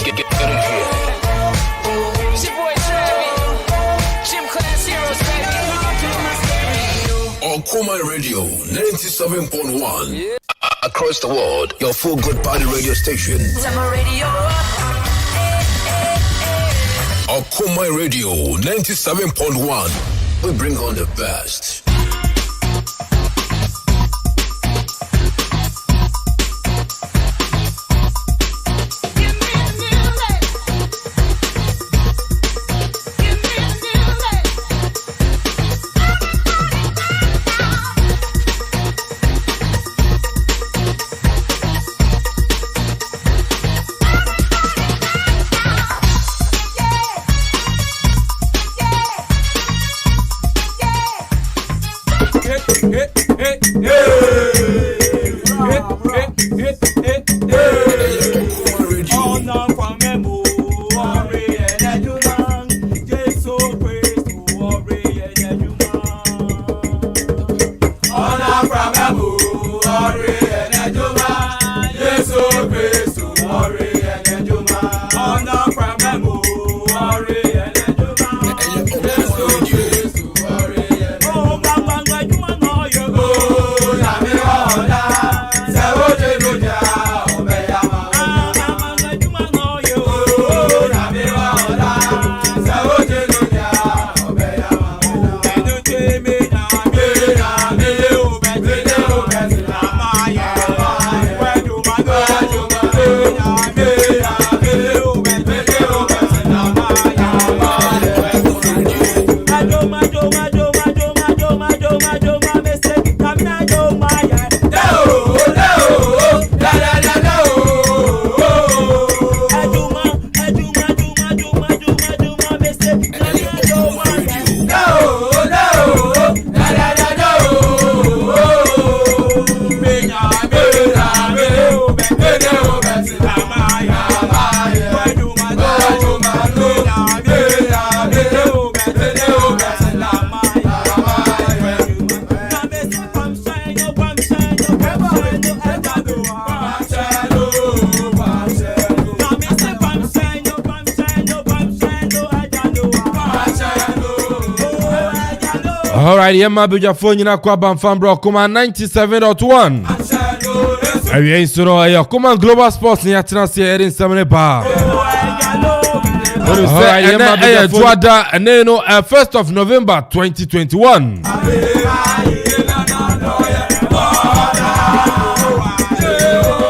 Get in here. It's your boy Travis. Gym Class Heroes, baby. On Kuma Radio 97.1. Yeah. Across the world, your full good body radio station. Summer Radio. Akuma Radio 97.1. We bring on the best. Alright, Yema Buja phone you na kwa Bamfam bro Kuma 97.1. Awie insuro ayo Kuma Global Sports ni atena se erin samene ba. Alright, Yema Buja Juada no 1st of November 2021.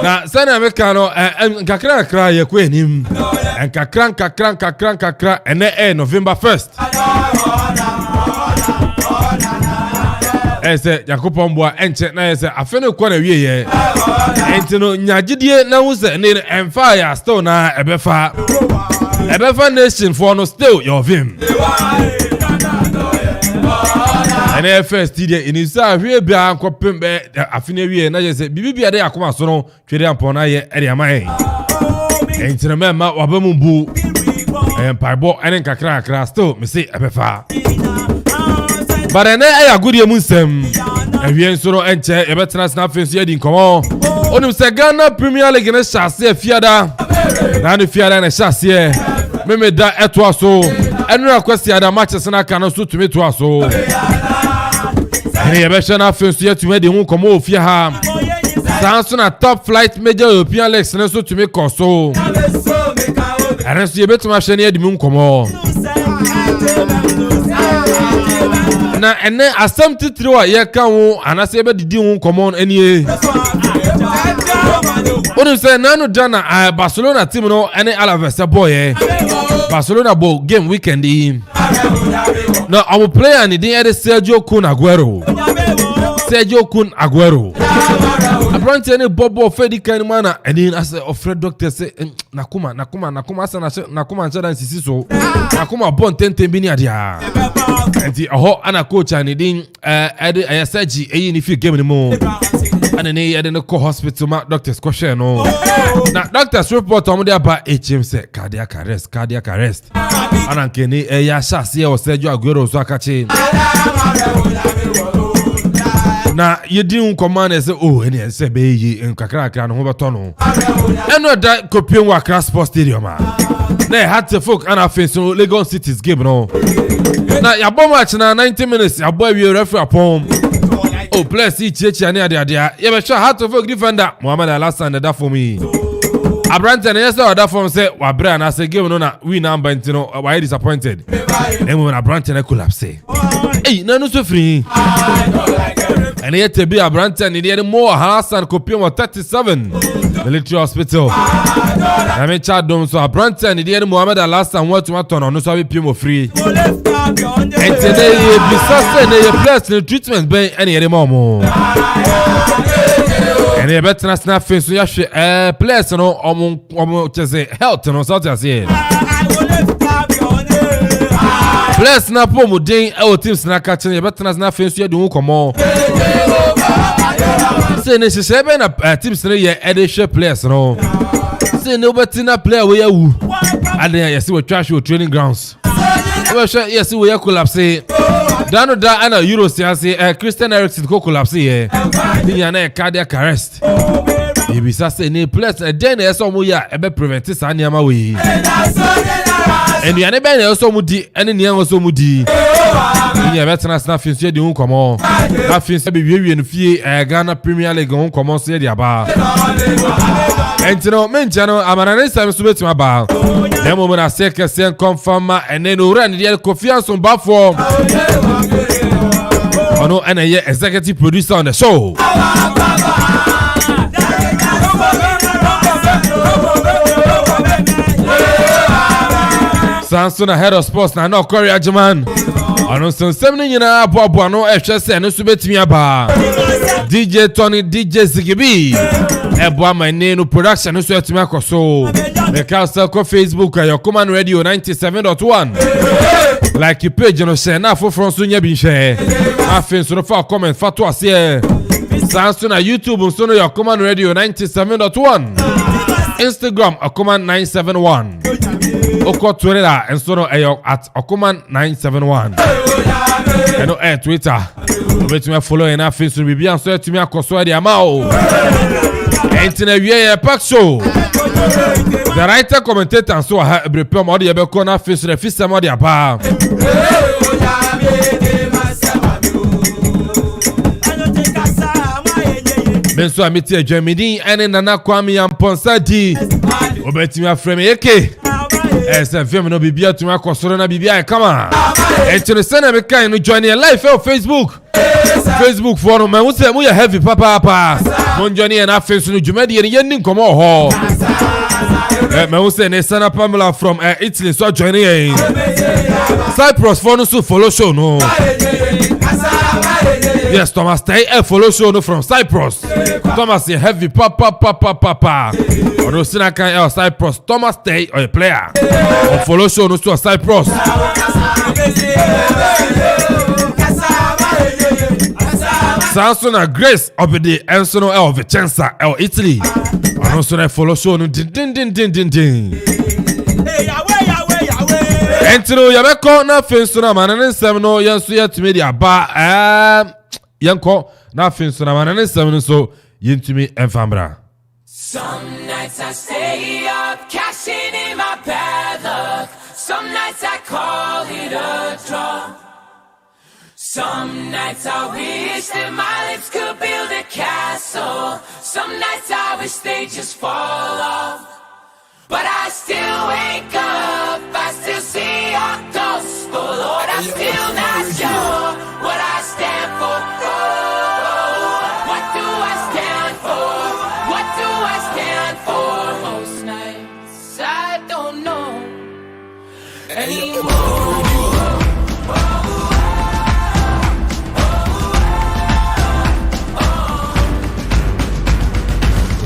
Na sana ameka no nkakra ye ko enim. Nkakra ene November 1st. Ese Yakupon Boa enche na ese afene kwa na wie ye. Enti no nyagidie na wuse ne Empire still na ebefa nation for no still your vim. Ene first day inisa hwe bia ankopem be afene wie na je se bibibia de akoma so no twede ampon na ye ere amaye. Enti no mema wabamu bu Empire bo ene nkakra still me say ebefa. But ene aya gudie munsem ehwie nsoro enche ebetena snap face yedi nkomo onum se Ghana Premier League ne chase afiada na no fiada na chase meme da eto aso enu akwasi ada matches na kana so tumi to aso ene ebehwe na face yetumi de hu nkomo ofia ha sanso na top flight major European leagues ne so tumi koso ene so yebetuma hwe ne yedi mu nkomo na ene asem titiri wa ye kan wo anase be didi hu common enie onu se nanu dana Barcelona team no ene Alaves boy Barcelona bo game weekend yi na our player ni din ede Sergio Kun Aguero apprenti ene bobo fedi kan mana ene as ofred doctor say nakuma sana nakuma nchada nsisi so nakuma bon tenten bi ni adia enti oho ana coach ani din ede ayasaji eyi ni fi game ni mo ana ne ede no ko hospital ma doctors ko share no na doctors report on dey about HM say cardiac arrest ana nke ni ya shase o Sergio Aguero so akachi na yedi command say oh ene say be yi nkakra no ho beto no eno da kopien wa Accra Sports Stadium na had to folk and face Lagos City's game no na ya bom match na 90 minutes ya boy we referee upon oh plus each ani ade ya be sure had to folk defender Mohamed Alassane da for me Abrante na yes that form say wa bra na say game no na we number no why disappointed and when Abrante na collapse hey na no so free and yet to be Abrante ni dey more Hassan kopien 37 Military Hospital I mean chat dom so Abrante ni dey Mohamed Alassane what to turn no so be pimo free and today you be sustain the place the treatment ben any anymore and you better not snap face so you place no omo chese health no so to say place na pomo den e o teams na catch you better not snap face so you do komo say ne se be na teams na ye edeshe place no say no better na player we wu adan yes we trash your training grounds we sure yes we collapse Dano da ana Euro say Christian Eriksen ko collapse here. He na cardiac arrest. He be say ne place den e so mo ya e be prevent sa niama we. And you be na so mo di ene ne so mo di. Ni e better na fin so di un komo. Na fin se be wie no fie Ghana Premier League un komo so di aba. Entino menjano amanane sam so betima ba. Dem mo na seke sen confirm and then ora ni dey confiance on ba form. Ono and a executive producer on the show. Samson head of sports na no Korea Jaman. Ono son semni nyina abo no ehwe se no so betimi aba. DJ Tony DJ Zigibi. Ebo amane no production no so etimi akoso. The council ko Facebook your command radio 97.1. Like your page no share na for from so nya bi share. Afin so no for comment fa to ase. Samson na YouTube so no your command radio 97.1. Instagram command 971. Oko Twitter and so no at Okuman 971. And no Twitter. Bet me follow and afin so be bien so to me akoso dia mao. Entina wie pack show. The writer commentator so ha ebrepom odi ebe ko na afin so the fisa mo dia ba. Benso amiti Germany ene nana kwami amponsa di. Obetimi afreme eke. SFM no bibia to akosoro na bibia come on. Entino send me kind no join your live on Facebook. Facebook forum man we say we heavy papa. Mon join na face no jumadi ye nin komo ho. Man we say ne sana Pamela from Italy so join here. Cyprus for no so follow show no. Yes, Thomas stay follow show no from Cyprus. Thomas a heavy papa. Ono sina kan Cyprus Thomas stay or a player. Or follow show no to Cyprus. Samson and Grace of the Ensono of Vicenza or Italy. Ono sina follow show no din. Entino yabeko na finso na manane nsem no yenso yetumi dia ba yenko na finso na manane nsem so yentumi enfambra. Some nights I stay up, cashing in my bad luck. Some nights I call it a draw. Some nights I wish that my lips could build a castle. Some nights I wish they just fall off. But I still wake up, I still see your gospel, Lord, I'm still not sure what I stand for. What do I stand for? What do I stand for? Most nights I don't know anymore.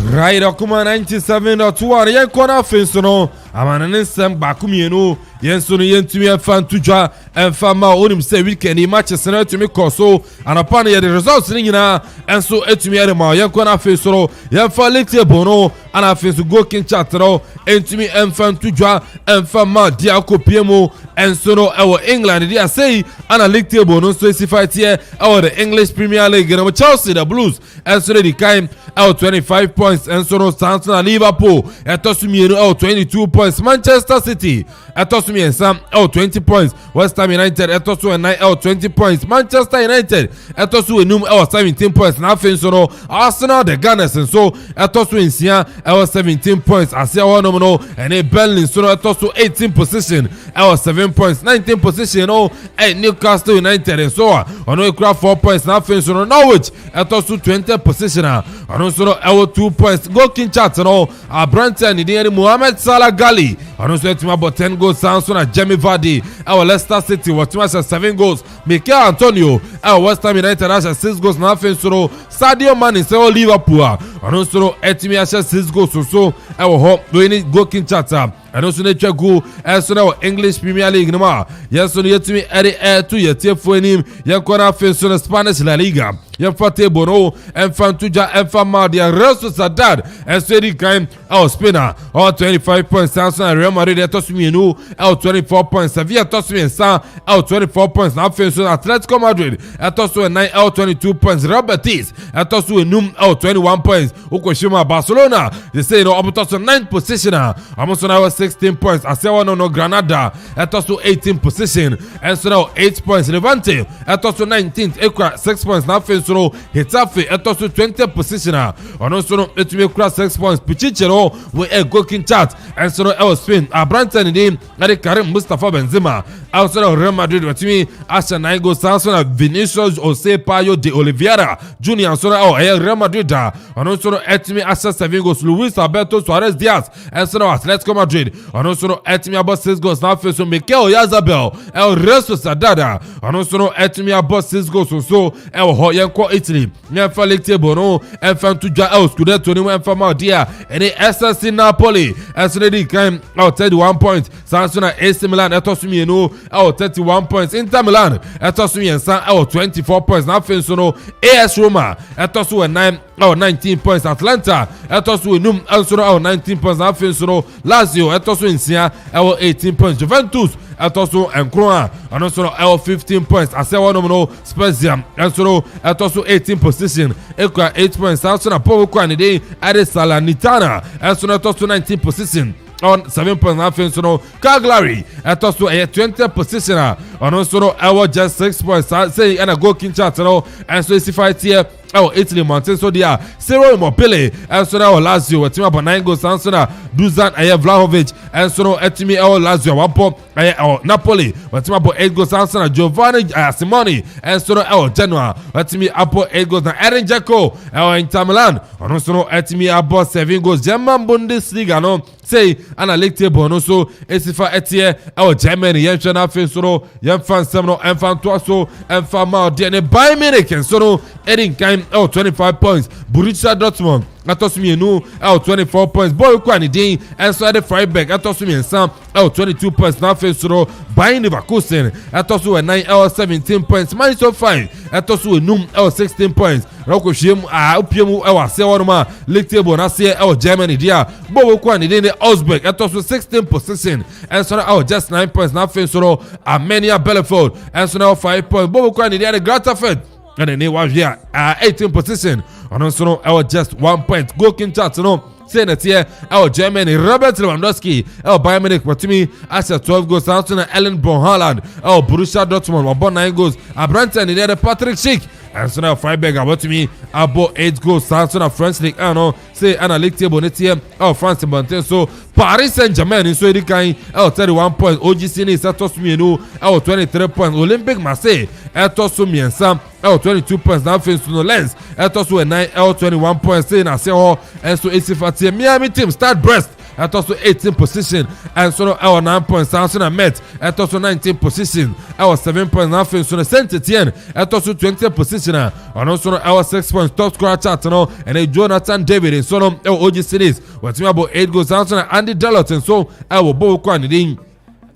Right, Okuma 97.1. Yen kona finso no amana ne nsɛm baako mmienu yɛn nso no yɛntumi ɛfa ntodwa ɛmfa ma onim sɛ weekend matches no atumi kɔ so anapa no yɛde results no nyinaa ɛnso atumi ɛde ma yɛnkɔ no afei soro yɛmfa league table no ana afei so goal king chat no ɛntumi ɛmfa ntodwa ɛmfa ma deɛ akɔpie mu ɛnso no ɛwɔ England deɛ asɛyi ana league table no nso esi fightiɛ ɛwɔ the English Premier League no Chelsea the Blues ɛnso no di kan ɛwɔ 25 points ɛnso no sanso na Liverpool ɛtɔ so mmienu ɛwɔ 22 points Manchester City ɛtɔ so mmiɛnsa ɛwɔ 20 points West Ham United ɛtɔ so ɛnan ɛwɔ 20 points Manchester United ɛtɔ so enum ɛwɔ 17 points na afei nso no Arsenal the Gunners nso ɛtɔ so nsia ɛwɔ 17 points aseɛ hɔnom no ɛne Burnley nso no ɛtɔ so 18 position ɛwɔ 7 points 19 position no Newcastle United nso a ɔno ekura 4 points na afei nso no Norwich ɛtɔ so 20 position a ɔno nso no ɛwɔ 2 points goal king chat no aberante ne din yɛ Mohamed Salah Gali ɔno nso atumi abɔ 10 goals saa nso na Jamie Vardy ɛwɔ Leicester City wɔtumi ahyɛ 7 goals Mikel Antonio ɛwɔ West Ham United ahyɛ 6 goals na afei nso no Sadio Mane sɛ wɔ Liverpool a ɔno nso no atumi ahyɛ 6 goals so ɛwɔ hɔ wɔyi ne goal king chat a ɛno nso no atwa gu ɛnso no wɔ English Premier League no mu a yɛn nso no yɛtumi ɛde ɛɛto yɛtiefoɔ anim yɛnkɔ no afei nso no Spanish La Liga yɛmfa table no ɛmfa ntodwa ɛmfa ma deɛ Real Sociedad ɛnso edi kan ɛwɔ Spain a ɔwɔ 25 points saa nso na Real Madrid ɛtɔ so mmienu ɛwɔ 24 points Sevilla ɛtɔ so mmiɛnsa ɛwɔ 24 points na afei nso Atletico Madrid ɛtɔ so ɛnan ɛwɔ 22 points Real Betis ɛtɔ so enum ɛwɔ 21 points wokɔhyɛ mu a Barcelona de sei no ɔbɛtɔ so 9th position a ɔmo nso na ɛwɔ 16 points aseɛ wɔ no Granada ɛtɔ so 18 position ɛnso na ɛwɔ 8 points Levante ɛtɔ so 19th ekura 6 points na afei nso no Getafe ɛtɔ so 20th position a ɔno nso no etumi ekura 6 points Pichichi no wɔ goal king chat ɛnso no ɛwɔ Spain aberante ne din ɛde Karim Mustafa Benzema ɛwɔ so na Real Madrid wɔtumi ahyɛ 9 goals saa nso na Vinicius Jose Payo de Oliveira Junior nso no ɛwɔ ɛyɛ Real Madrid a ɔno nso no ɛtumi ahyɛ 7 goals Luis Alberto Suarez Diaz ɛnso no Atletico Madrid ɔno nso no ɛtumi abɔ 6 goals na afei so Mikel Oyarzabal ɛwɔ Real Sociedad a ɔno nso no ɛtumi abɔ 6 goals so ɛwɔ hɔ yɛnkɔ Italy yɛmfa league table no ɛmfa ntodwa ɛwɔ Scudetto no mu ɛmfa ma ɔde a ɛne SSC Napoli ɛnso no di kan ɛwɔ 31 points saa nso na AC Milan ɛtɔ so mmienu ɛwɔ 31 points Inter Milan ɛtɔ so mmiɛnsa ɛwɔ 24 points na afei nso no AS Roma ɛtɔ so wɔ 9 ɛwɔ 19 points Atlanta ɛtɔ so enum ɛnso no ɛwɔ 19 points na afei nso no Lazio ɛtɔ so nsia ɛwɔ 18 points Juventus ɛtɔ so nkron a ɔno nso no ɛwɔ 15 points asɛ wɔnom no Spezia ɛnso no ɛtɔ so 18 position ekura 8 points saa nso na Paul kura ne den ɛde Salernitana ɛnso no ɛtɔ so 19 position on 7 points na afei nso no Cagliari ɛtɔ so ɛyɛ 20th position a ɔno nso no ɛwɔ just 6 points saa sɛ ɛna goal king chat no ɛnso esi fight here ɛwɔ Italy Monte so deɛ Ciro Immobile ɛnso no ɛwɔ Lazio wɔtumi abɔ 9 goals saa nso na Dusan ɛyɛ Vlahovic ɛnso no ɛtumi ɛwɔ Lazio wampɔ ɛyɛ ɛwɔ Napoli wɔtumi abɔ 8 goals saa nso na Giovanni Simoni ɛnso no ɛwɔ Genoa wɔtumi abɔ 8 goals na Edin Dzeko ɛwɔ Inter Milan ɔno nso no ɛtumi abɔ 7 goals German Bundesliga no sei ana league table no so esifa ɛteɛ ɛwɔ Germany yɛnhwɛ no afei nso no yɛmfa nsɛm no ɛmfa ntoa so ɛmfa ma ɔdeɛ ne Bayern Munich nso no ɛdi nkan ɛwɔ 25 points Borussia Dortmund ɛtɔ so mmienu ɛwɔ 24 points bɔɔl kura ne din ɛnso ɛde Freiburg ɛtɔ so mmiɛnsa ɛwɔ 22 points na afei nso no Bayern Leverkusen ɛtɔ so wɔ 9 ɛwɔ 17 points Mainz 05 ɛtɔ so wɔ enum ɛwɔ 16 points rɔkɔhwie mu a opie mu ɛwɔ aseɛ wɔnom a league table n'aseɛ ɛwɔ Germany deɛ a bɔɔl kura ne din ne Augsburg ɛtɔ so 16 position ɛnso no ɛwɔ just 9 points na afei nso no Arminia Bielefeld ɛnso no ɛwɔ 5 points bɔɔl kura ne din ne Greuther Fürth ɛna ne wahwe a 18 position ɔno nso no ɛwɔ just 1 point goal king chat no sei na teɛ ɛwɔ Germany Robert Lewandowski ɛwɔ Bayern Munich wɔtumi ahyɛ 12 goals saa nso na Erling Braut Haaland ɛwɔ Borussia Dortmund wɔbɔ 9 goals aberante ne deɛ de Patrick Schick ɛnso na Freiburg a wɔtumi abɔ 8 goals saa nso na French League ɛno sei ɛna league table ne teɛ ɛwɔ France mbɔnten so Paris Saint-Germain nso edi kan ɛwɔ 31 points OGC ne ɛsɛ ɛtɔ so mmienu ɛwɔ 23 points Olympique Marseille ɛtɔ so mmiɛnsa ɛwɔ 22 points na afei nso no Lens ɛtɔ so wɔ 9 ɛwɔ 21 points sei na aseɛ hɔ ɛnso esi fa teɛ Miami team Stade Brest ɛtɔ so 18 position ɛnso no ɛwɔ 9 points saa nso na Met ɛtɔ so 19 position ɛwɔ 7 points na afei nso no Saint Etienne ɛtɔ so 20 position a ɔno nso no ɛwɔ 6 points top scorer chart no ɛne Jonathan David nso no ɛwɔ OG series wɔtumi abɔ 8 goals saa nso na Andy Delort nso ɛwɔ bɔɔl kɔ anidin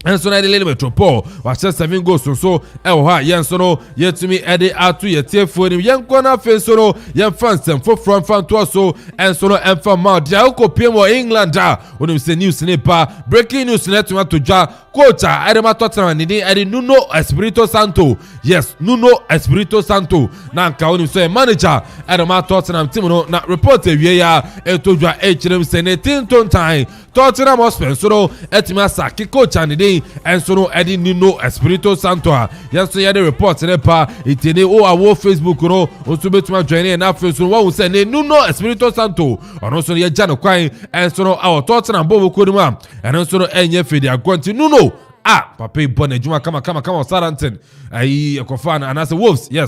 ɛnso na ɛde Lille Metropole wahyɛ 7 goals nso ɛwɔ hɔ a yɛn nso no yɛtumi ɛde ato yɛtiefoɔ nim yɛn nkɔ na afei nso no yɛmfa nsɛm foforɔ mfa ntoa so ɛnso no ɛmfa ma deɛ wokɔpiem wɔ England a wonim sɛ news ne pa breaking news na ɛtumi ato dwa coach a ɛde ma Tottenham ne din ɛde Nuno Espirito Santo yes Nuno Espirito Santo na nka wonim sɛ manager ɛde ma Tottenham team no na report awie ya ɛto dwa ɛkyerɛm sɛ ne team tontan Tottenham Hotspur nso no ɛtumi asake coach a ne din ɛnso no ɛde Nuno Espirito Santo a yɛnso yɛde report ne pa itene o awo Facebook no nso betuma join ne na afei nso wɔn sɛ ne Nuno Espirito Santo ɔno nso no yɛgya no kwan ɛnso no awɔ Tottenham bɔbɔ kɔ no mu a ɛno nso no ɛnyɛ fedi agɔnti Nuno papa bɔ n'adwuma kama Southampton ayi yɛkɔfa no anaasɛ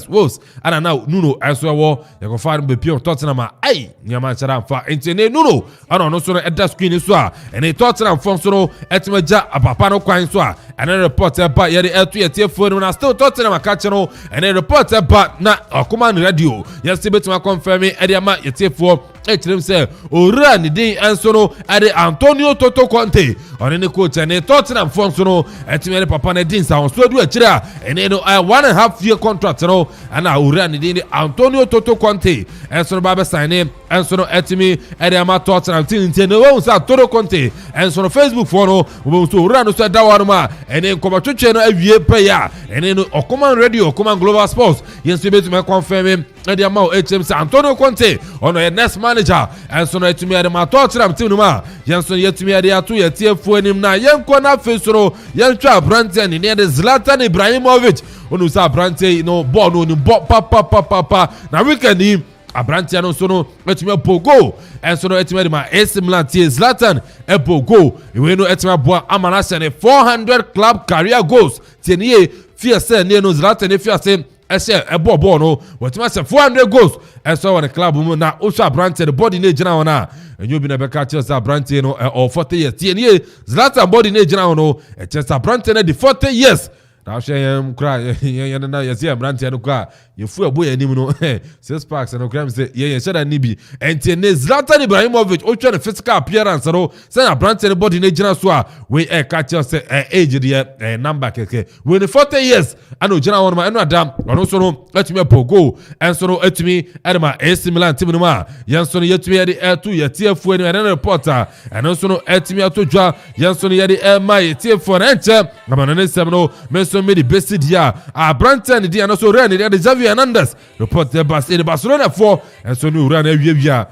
Wolves ana na Nuno ɛnso ɛwɔ yɛkɔfa no bepie Tottenham a nneɛma nhyɛda mfa nti ne Nuno ana ɔno nso no ɛda screen so a ɛne Tottenham fɔ nso no ɛtumi agya apapa no kwan so a ɛne report ɛba yɛde ɛto yɛtiefoɔ no na still Tottenham aka kyɛ no ɛne report ɛba na ɔkoma no radio yɛsɛ bɛtumi akɔmfɛmi ɛde ama yɛtiefoɔ ɛkyerɛm sɛ owura ne din ɛnso no ɛde Antonio Toto Conte ɔne ne coach ɛne Tottenham fɔ nso no ɛtumi ɛde papa ne din sa wɔn so adu akyire a ɛne no 1.5 year contract no ɛna owura ne din de Antonio Toto Conte ɛnso no ba bɛ sign ne ɛnso no ɛtumi ɛde ama Tottenham team nti ne wɔn sɛ Toto Conte ɛnso no Facebook fɔ no wɔn so owura no so ɛda wɔn mu a ɛne nkɔmɔtwitwe no awie pɛ ya ɛne no ɔkɔman radio ɔkɔman Global Sports yɛn nso bɛtumi akɔnfɛn ɛde ama HM sɛ Antonio Conte ɔno yɛ next manager ɛnso no ɛtumi ɛde ma Tottenham team no mu a yɛn nso yɛtumi ɛde ato yɛtiefoɔ anim na yɛn kɔ na afei so no yɛntwa aberanteɛ ne yɛde Zlatan Ibrahimovic ɔno sɛ aberanteɛ no bɔɔl no ɔnim bɔ papapapa na weekend yi aberanteɛ no nso no ɛtumi abɔ goal ɛnso no ɛtumi ɛde ma AC Milan tie Zlatan ɛbɔ goal ewei no ɛtumi aboa ama no ahyɛ ne 400 club career goals tie ne yie fie sɛ ne no Zlatan ne fie ase ɛhyɛ ɛbɔ bɔɔl no wɔtumi ahyɛ 400 goals ɛsɛ wɔ ne club mu na wohwɛ aberanteɛ no body ne gyina hɔ no a ɛnyɛ obi na bɛka kyerɛ sɛ aberanteɛ no ɔwɔ 40 years tie ne yie Zlatan body ne gyina hɔ no ɛkyerɛ sɛ aberanteɛ no de 40 years na wohwɛ yɛn kora yɛn na yɛsɛ aberanteɛ no kora yɛfu ɛbɔ yɛn anim no 6 packs no kora m sɛ yɛn hyɛ da ne bi ɛnti ne Zlatan Ibrahimovic wohwɛ ne physical appearance no sɛ aberanteɛ no body ne gyina so a wei ɛka kyerɛ sɛ age deɛ number kɛkɛ wei ne 40 years ana ogyina hɔ no ma ɛno adam ɔno nso no atumi apɔ goal ɛnso no atumi ɛde ma AC Milan team no mu a yɛn nso no yɛtumi yɛde ɛto yɛtiefoɔ anim ɛne no report a ɛno nso no atumi ato dwa yɛn nso no yɛde ɛma yɛtiefoɔ no ɛnkyɛ amano ne nsɛm no so made best dia abrante ne dia no so ran ne dia Xavi Hernandez report the Barcelona for and so no ran awia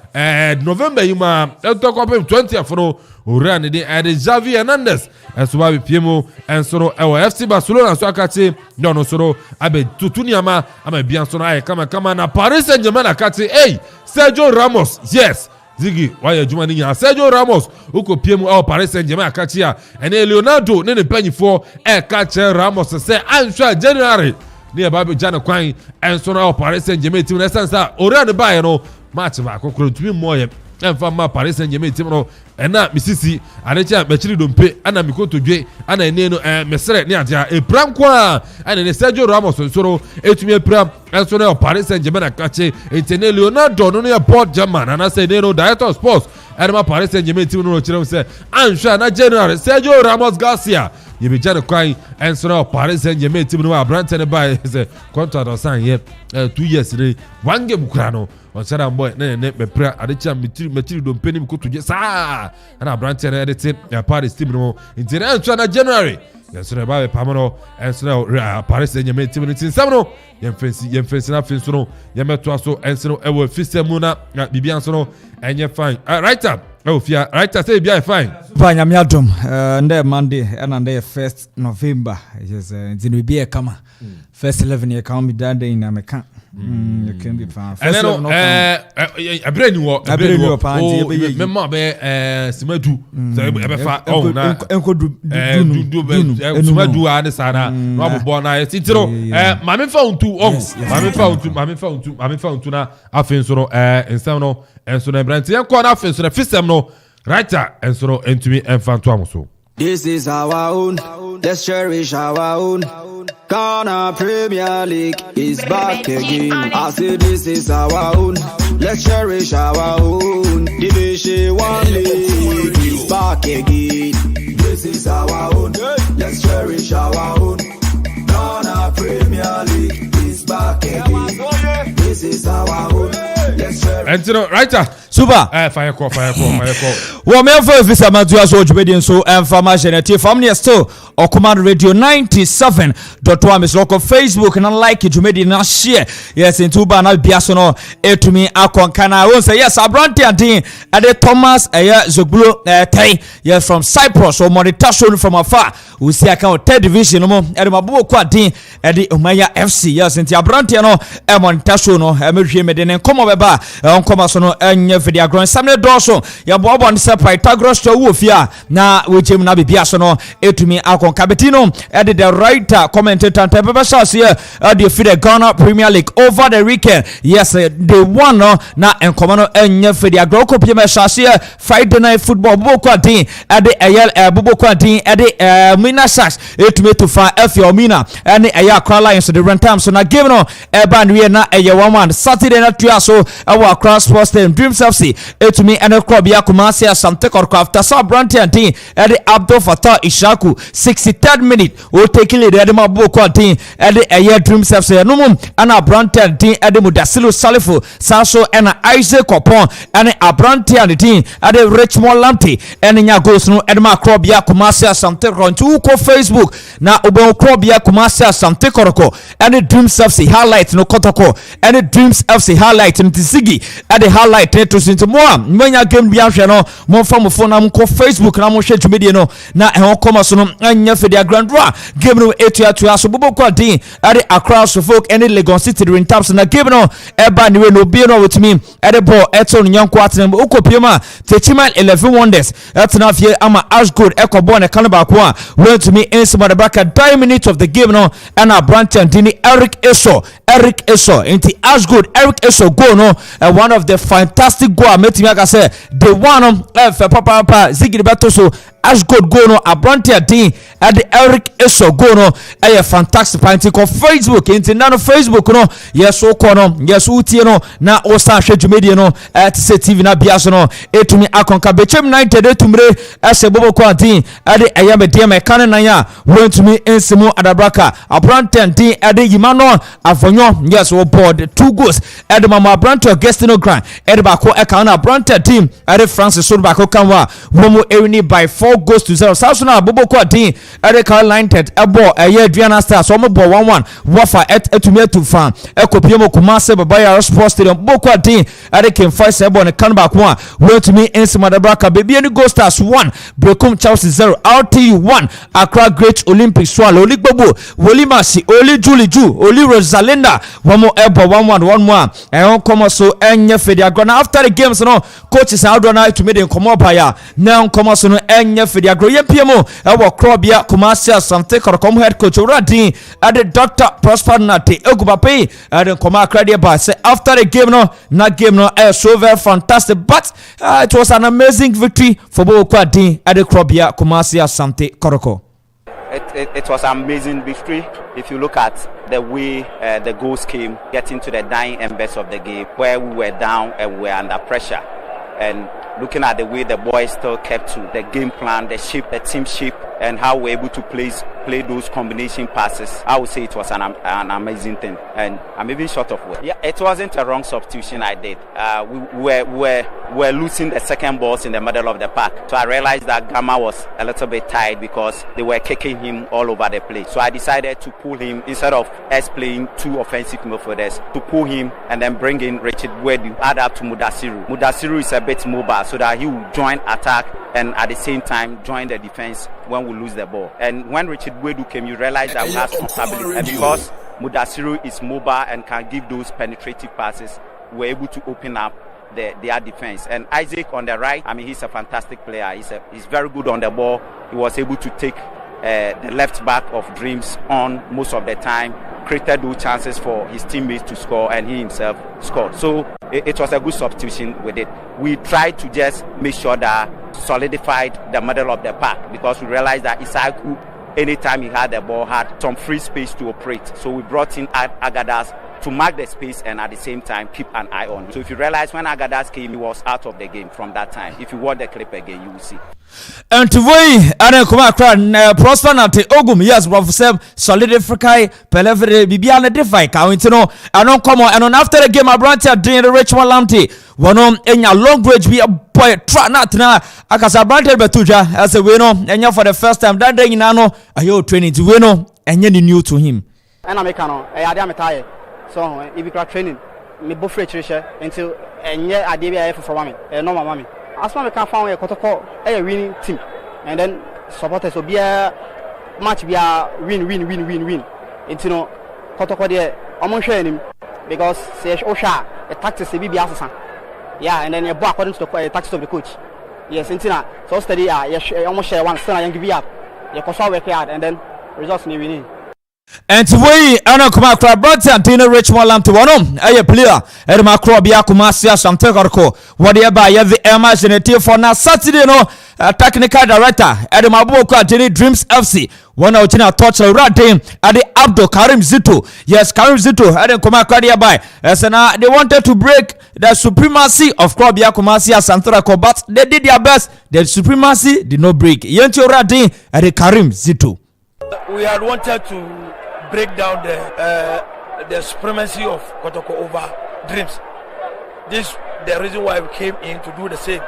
November yuma to kopem 20th no ran ne dia Xavi Hernandez and so we piemo and so no FC Barcelona so akati no so no abe tutuniama ama bia so no ay kama na Paris Saint-Germain akati Sergio Ramos yes Ziggy, why are you doing Sergio Ramos? Uko PM or Paris Saint-Germain Katia and Leonardo Nene Penny for Katia Ramos say I'm sure January near Baby Jana Quine and so now Paris Saint-Germain team essence or the buy no match back to more and from my Paris Saint-Germain team and not Mississippi and a chap Machiri don't pay and I'm going to J and I know Messeret near a Pramqua and in Sergio Ramos and so it me a pram and so now Paris Saint-Germain Kache it's an Leonardo no near Port German and I say no director of sports and my Paris Saint-Germain team no say I'm sure not January Sergio Ramos Garcia you be Jana Quine and so now Paris Saint-Germain team no Branton by his contract or sign yet 2 years today 1 game Crano on Saturday boy me pra adecha metiri don peni ko toje saa na Branton editing Paris team no in the January yes no ba pamano and so Paris Saint-Germain team in samno yem fancy na fin so no yem to aso and so e wo fisemu na bibian so no enye fine right up fia right say bia fine fine am yadom nday Monday and nday 1st November yes zinu bia kama first 11 year come be that day in America you can be fine and then a brand new party member be simadu so e be fa na enkodu simadu ade sana no abobo na titiro mame fa untu mame fa untu na afin so no ensem no enso na brand yan ko na afin so na fisem no Writer and so and to me and Fantuamoso. This is our own, let's cherish our own. Ghana Premier League is back again. I say this is our own, let's cherish our own. Division 1 League is back again. This is our own, let's cherish our own. Ghana Premier League is back again. This is our own, let's cherish. And so writer. Super. Fire call. Well, me for visa Matthew so Jumedian so information at family still or command radio 97.1 is local Facebook and like it Jumedian na share. Yes, in Tuba na biasono to me akon kana I won't say yes Abranti and at Thomas Zogbulo Tay yes from Cyprus or Monitation from afar. We see account third division no at Mabu Quadin at the Umaya FC yes in Abranti no Monitation no Medinen come over on Comasono and for the ground Samuel Dawson ya bobo on se Pythagoras to wofia na we chim na bibia so no etumi akon kabetino at the writer commentator and paper shots here the for the Ghana Premier League over the weekend yes they won no na enkomano enye for the ground kopie shots here Friday night football boko din at the AL boko din at the Mina Sharks etumi to fa F Mina and the Accra Lions the run time so na game no ban we na 1-1 Saturday na tuaso our cross sports team Dreams FC to me and a club Kumasi Asante Korko after Sir Branty and team at the Abdul Fattah Ishaku 63rd minute will take it at the Mabuko team at the Ayer Dreams FC no and a Branty and team at the Mudasilu Salifu Saso and Isaac Kopon and a Branty and the team at the Richmond Lamptey and in your goes no Edma Club Kumasi Asante Korko to Facebook na Ubo Club Kumasi Asante Korko and the Dreams FC highlight no Kotoko and the Dreams FC highlight in Tizigi at the highlight to into more mwenya game bia hwe no mo fa mo phone na mo Facebook na mo hwe dwumedie no na e koma so no anya fe dia grand draw game no etu aso bobo kwa din at Accra Suffolk and Lagos City in terms na game no eba ni we no bi no with me at the ball eto no nyanko aten okopiem Techiman 11 Wonders etna fie ama Ashgood ekobo na kanaba ko a went to me inside the back at 10 minutes of the game no and a branch and Dini Eric Eso into Ashgood Eric Eso go no one of the fantastic goal metimi aka say the one papa Ziggy Beto so Ashgood go no Abranti Adin at the Eric Eso go no a fantastic party ko Facebook into nano Facebook no yes so kono yes utie no na o san hwe dwumedie no at say TV na bia so no etumi akonka bechem 90 etumre ase bobo ko Adin at the ayamede me kan nan ya went to me insimo adabraka Abranti Adin at the Yimano Avonyo yes we board 2 goals at the mama Abranti Augustino Grant at the bako eka na Abranti team at the Francis so bako kanwa womo ewini by 4 goes to 0 South Sudan Bobo Quadin Eric United ebo Adriana Stars so mo 1-1 wafa etumi to fan ekopiem Kumase Babaya Sports Stadium Bobo Quadin Eric Fice ebo ne kan ba ko a went to me inside Madabraka baby any Go Stars 1 Brekum Chelsea 0 RTU 1 Accra Great Olympic Swallow Oli Gbogbo Wolimasi Oli Juliju Oli Rosalinda womo ebo 1-1 and come so enye fedia gonna after the games no coaches how do na to me den come up ya now come so no enye fedia grow yempiemo ewo Krobia Kumasi Asante Korkom head coach Radin at the Dr. Prosper Nate Egubape and the Koma Credit by say after the game no so very fantastic but it was an amazing victory for Bobo Quadin at the Krobia Kumasi Asante Koroko. It was an amazing victory. If you look at the way the goals came, getting to the dying embers of the game, where we were down and we were under pressure, and looking at the way the boys still kept to the game plan, the shape, the team shape, and how we're able to play those combination passes, I would say it was an amazing thing. And I'm even short of words. Yeah, it wasn't a wrong substitution I did. We were losing the second balls in the middle of the park. So I realized that Gamma was a little bit tired because they were kicking him all over the place. So I decided to pull him, instead of us playing 2 offensive midfielders, to pull him and then bring in Richard Wedu, add up to Mudasiru. Mudasiru is a bit mobile so that he will join attack and at the same time join the defense when we lose the ball. And when Richard Wedu came, you realize that we have some stability. And because Mudasiru is mobile and can give those penetrative passes, we're able to open up their defense. And Isaac on the right, I mean, he's a fantastic player. He's very good on the ball. He was able to take the left back of Dreams on most of the time, created those chances for his teammates to score, and he himself scored. So it was a good substitution with it. We tried to just make sure that solidified the middle of the park because we realized that Isaac, anytime he had the ball, had some free space to operate. So we brought in Agadas to mark the space and at the same time keep an eye on him. So if you realize when Agadas came, he was out of the game from that time. If you watch the clip again, you will see. And to way, and come across prosper na te ogum yes, Professor solidify pelevere bibiana defy countino and on come on and on after the game I brought you doing the Richmond Lamte one on in your long range be a boy try not na akasa branted betuja as a winner and for the first time that day in ano ayo training to winner and you new to him. And I'm a so if you training me both free until and yeah I did for me no my mommy. As far as we can find a protocol, a winning team, and then supporters will be a match be a win. It's no protocol there. I'm not sure him because say Osha the tactics be assassin. Yeah, and then you back according to the tactics of the coach. Yes, it's not so steady. Yes, almost share one. Still, I give you up. You can work hard, and then results me winning. And to way ana kuma kra Brighton Dino Richmond Lam to one aye player e ma kro bia kuma sia samte korko what dey ba ye the emergency for na Saturday no technical director e ma bo ko Dini Dreams FC one out na touch radin at the Abdul Karim Zito. Yes, Karim Zito e kuma kra dey by as na they wanted to break the supremacy of Krobia Kumasi Santorako, but they did their best. The supremacy did not break. Yentio radin at the Karim Zito. We had wanted to break down the supremacy of Kotoko over Dreams. This the reason why we came in to do the same.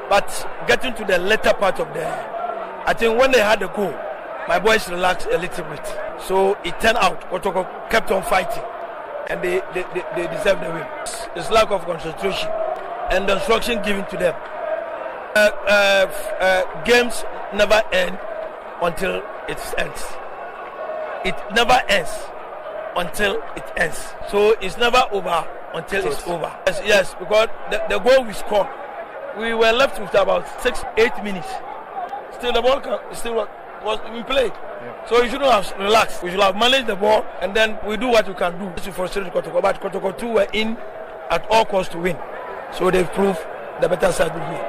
But getting to the later part of I think when they had the goal, my boys relaxed a little bit. So it turned out Kotoko kept on fighting, and they deserved the win. It's lack of concentration and the instruction given to them. Games never end until it ends. It never ends until it ends. So it's never over until it's over. Yes, because the goal we scored, we were left with about 6-8 minutes. Still the ball was in play. Yeah. So you shouldn't have relaxed. We should have managed the ball and then we do what we can do to frustrate Kotoko. But Kotoko 2 were in at all costs to win. So they've proved the better side will win.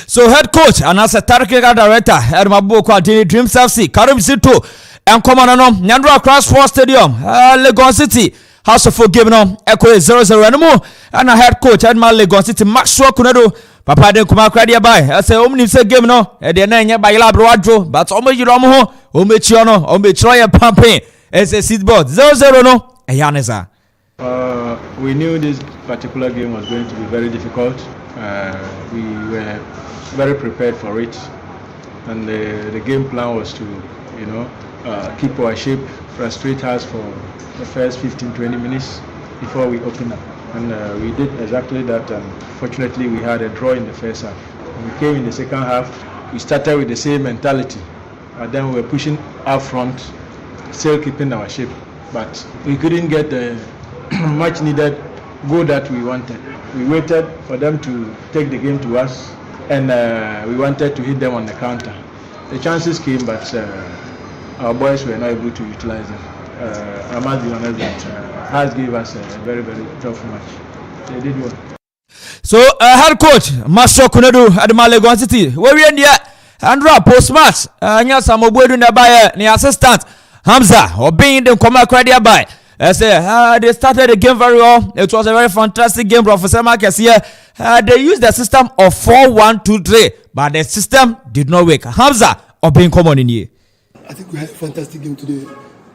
So head coach and as a technical director, Edmabu Dini Dreams FC, Karim Zito, and Commander Nyandra Cross Sports Stadium, Legon City, House of Forgiveness, Echo 0-0 anymore, and a head coach Edman Legon City, Maxwell Kunedo, Papa de Kuma Cradia by, as a omni game no, and the name by Labradro, but Omo Yuromo, Omechiano, Ometroya Pampe, as a seatboard 0-0 no, a Yaneza. We knew this particular game was going to be very difficult. We were very prepared for it, and the game plan was to, keep our shape, frustrate us for the first 15-20 minutes before we opened up, and we did exactly that. And fortunately, we had a draw in the first half. When we came in the second half, we started with the same mentality, and then we were pushing up front, still keeping our shape, but we couldn't get the much needed goal that we wanted. We waited for them to take the game to us, and we wanted to hit them on the counter. The chances came, but our boys were not able to utilize them. I must be honest that Has gave us a very, very tough match. They did well. So, head coach Master Kunedu at Legon City, where we end here, Andra post match. Anya Samobuedu Nabaye, the assistant Hamza, or being the Koma Cradia by. I say they started the game very well. It was a very fantastic game, Professor Marcus here. They used the system of 4-1-2-3, but the system did not work. Hamza or being common in here. I think we had a fantastic game today.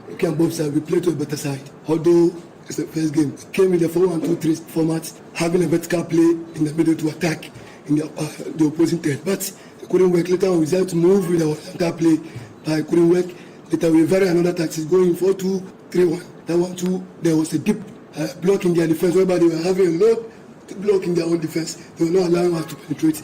We came both sides. We played to a better side. Although it's the first game, it came with the 4-1-2-3 format, having a vertical play in the middle to attack in the opposing third. But it couldn't work. Later on, we decided to move with our vertical play, but it couldn't work. Later we varied another tactics, going 4-2-3-1. That 1-2, there was a deep block in their defense, whereby they were having a low block in their own defense. They were not allowing us to penetrate.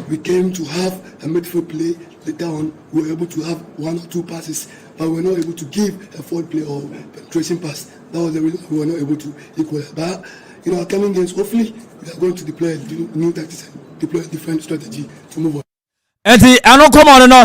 We came to have a midfield play. Later on, we were able to have 1 or 2 passes, but we were not able to give a forward play or penetration pass. That was the reason we were not able to equal. But in our coming games, hopefully, we are going to deploy new tactics and deploy a different strategy to move on. Enti anon come on no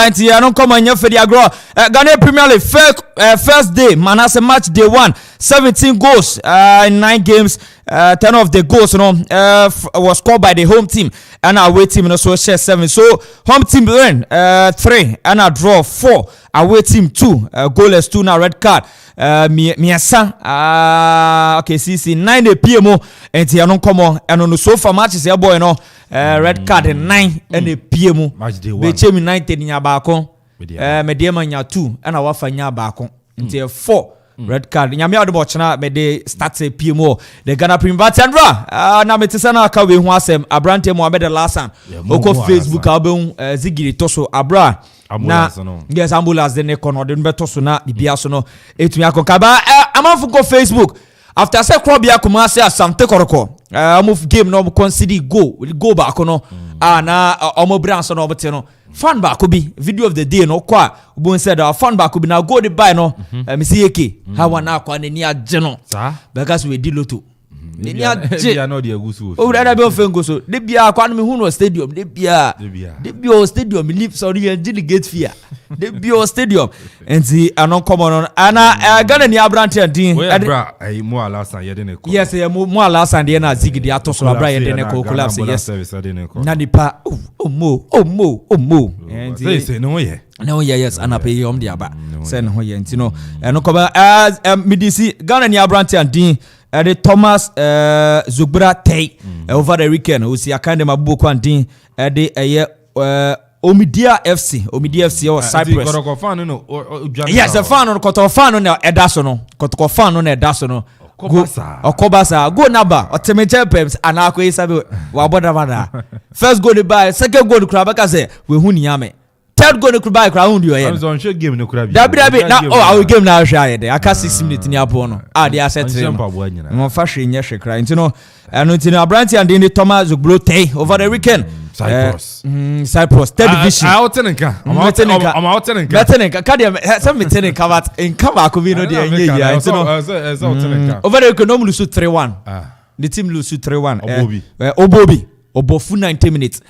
enti anon come on for the agro Ghana Premier League first day Manase match day 1 17 goals in 9 games 10 of the goals was scored by the home team and away team so share 7 so home team win 3 and a draw 4 away team 2 goalless 2 now red card miasa okay CC 9 PMO enti anon come on and on so far matches here boy no red card 9 and a PMO be chemi 9 nya baako mediema nya 2 and wafa nya baako enti 4 red card nyame ado chena me de start PMO the Ghana Premier Batandra na metesa na aka we hu asem Abrante Mohamed Alasan oko Facebook abun zigiri toso abra na yes ambulance de ne kono de beto so na bibia so no etumi akonka ba amanfo go Facebook after say Krobia kuma say Asante Koroko move game no consider go back no na omo brand so no obete no fan back bi video of the day no kwa ubon said fan back bi na go the buy no me see eke how na kwa ni agye no because we di loto ni agye no de agusu o da be ofengo so de bia kwa no me hu no stadium de bia stadium leave sorry delegate fear de bia stadium and the anon common on ana Ghana ni abrante din bra mo alasan ye de ne ko yes mo alasan de na zigidi atoso abra ye de ne ko collapse yes na nipa mo and say no ye no yes ana pay yom dia ba say no ye ntino eno ko ba midisi Ghana ni abrante din the Thomas Zugbra Tay over the weekend we see akande mabubo kwandin the Omidia FC or Cyprus yes the fan on koto fan no edaso no koto fan no edaso no Okobasa go naba otemeche pems anako isabe wa boda bada first goal by second goal krabaka say we hu niame third goal no by crowd you here on show game no krabi dabi na our game na hwa here aka 6 minutes ni apo no they are set mo fa hwe nye hwe kra ntino eno ntino Abranti and the Thomas Zugblotey over the weekend Cyprus third division out tenenka kadia some tenenka but in cover ko bi no dey nye ntino over the weekend no lose 3-1 the team lose 3-1 Obobi obofu 90 minutes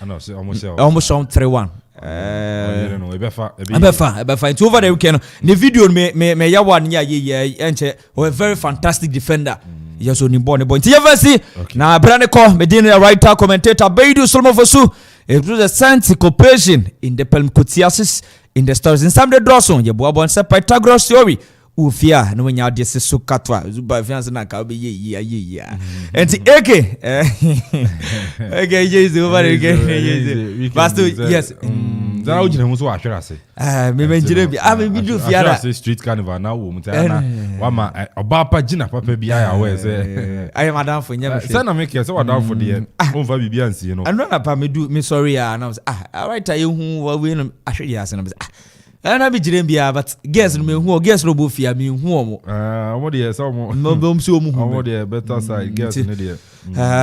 almost 3-1 Ebefa it's over the weekend the video me yawa nya ye enche a very fantastic defender yes oni born boy see na braneko medina writer commentator Beidu Solomon Fosu it was a syncopation in the Pelmkotiasis in the stars in some the Dawson ye boa bon se Pythagoras theory ufia no nya de se sukatwa zuba fiance na ka be ye and eke yes over again pastor yes Zara ujine mu so ahwere ase me menjire bi me video fiara street carnival na wo mutana wa ma obapa gina papa bi aya we say I madam for nya say na make say wadam for de o fa bibia ansie no anu na pa me do me sorry na right I hu wa we no ahwere ase na be ana bi jire bia but guess no me hu guess no bo fia me hu omo omo de say omo no bom si omo hu omo de better side guess ne de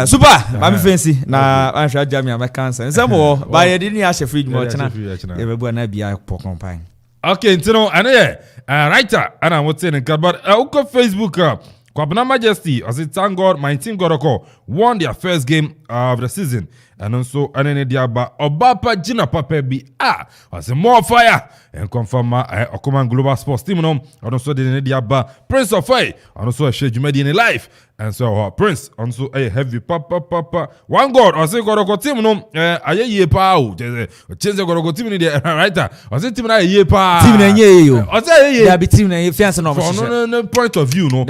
super mami fancy na ansha jamia my cancer nsemo ba ye di a chef fridge mo chana ye bebu na bia pokon pan okay ntino ana ye writer ana wote ne but uko Facebook Kwabena Majesty as it thank God my team Goroko won their first game of the season and also anene diaba obapa gina papa bi as more fire and confirm Okuman Global Sports team no and also the diaba Prince of Fire and also a Shejumedi in life and so Prince also a heavy papa one God or say Goroko team no aye ye pa o change Goroko team ni the writer or say team na ye pa team na ye yo or say ye there be team na ye fiance no no point of view no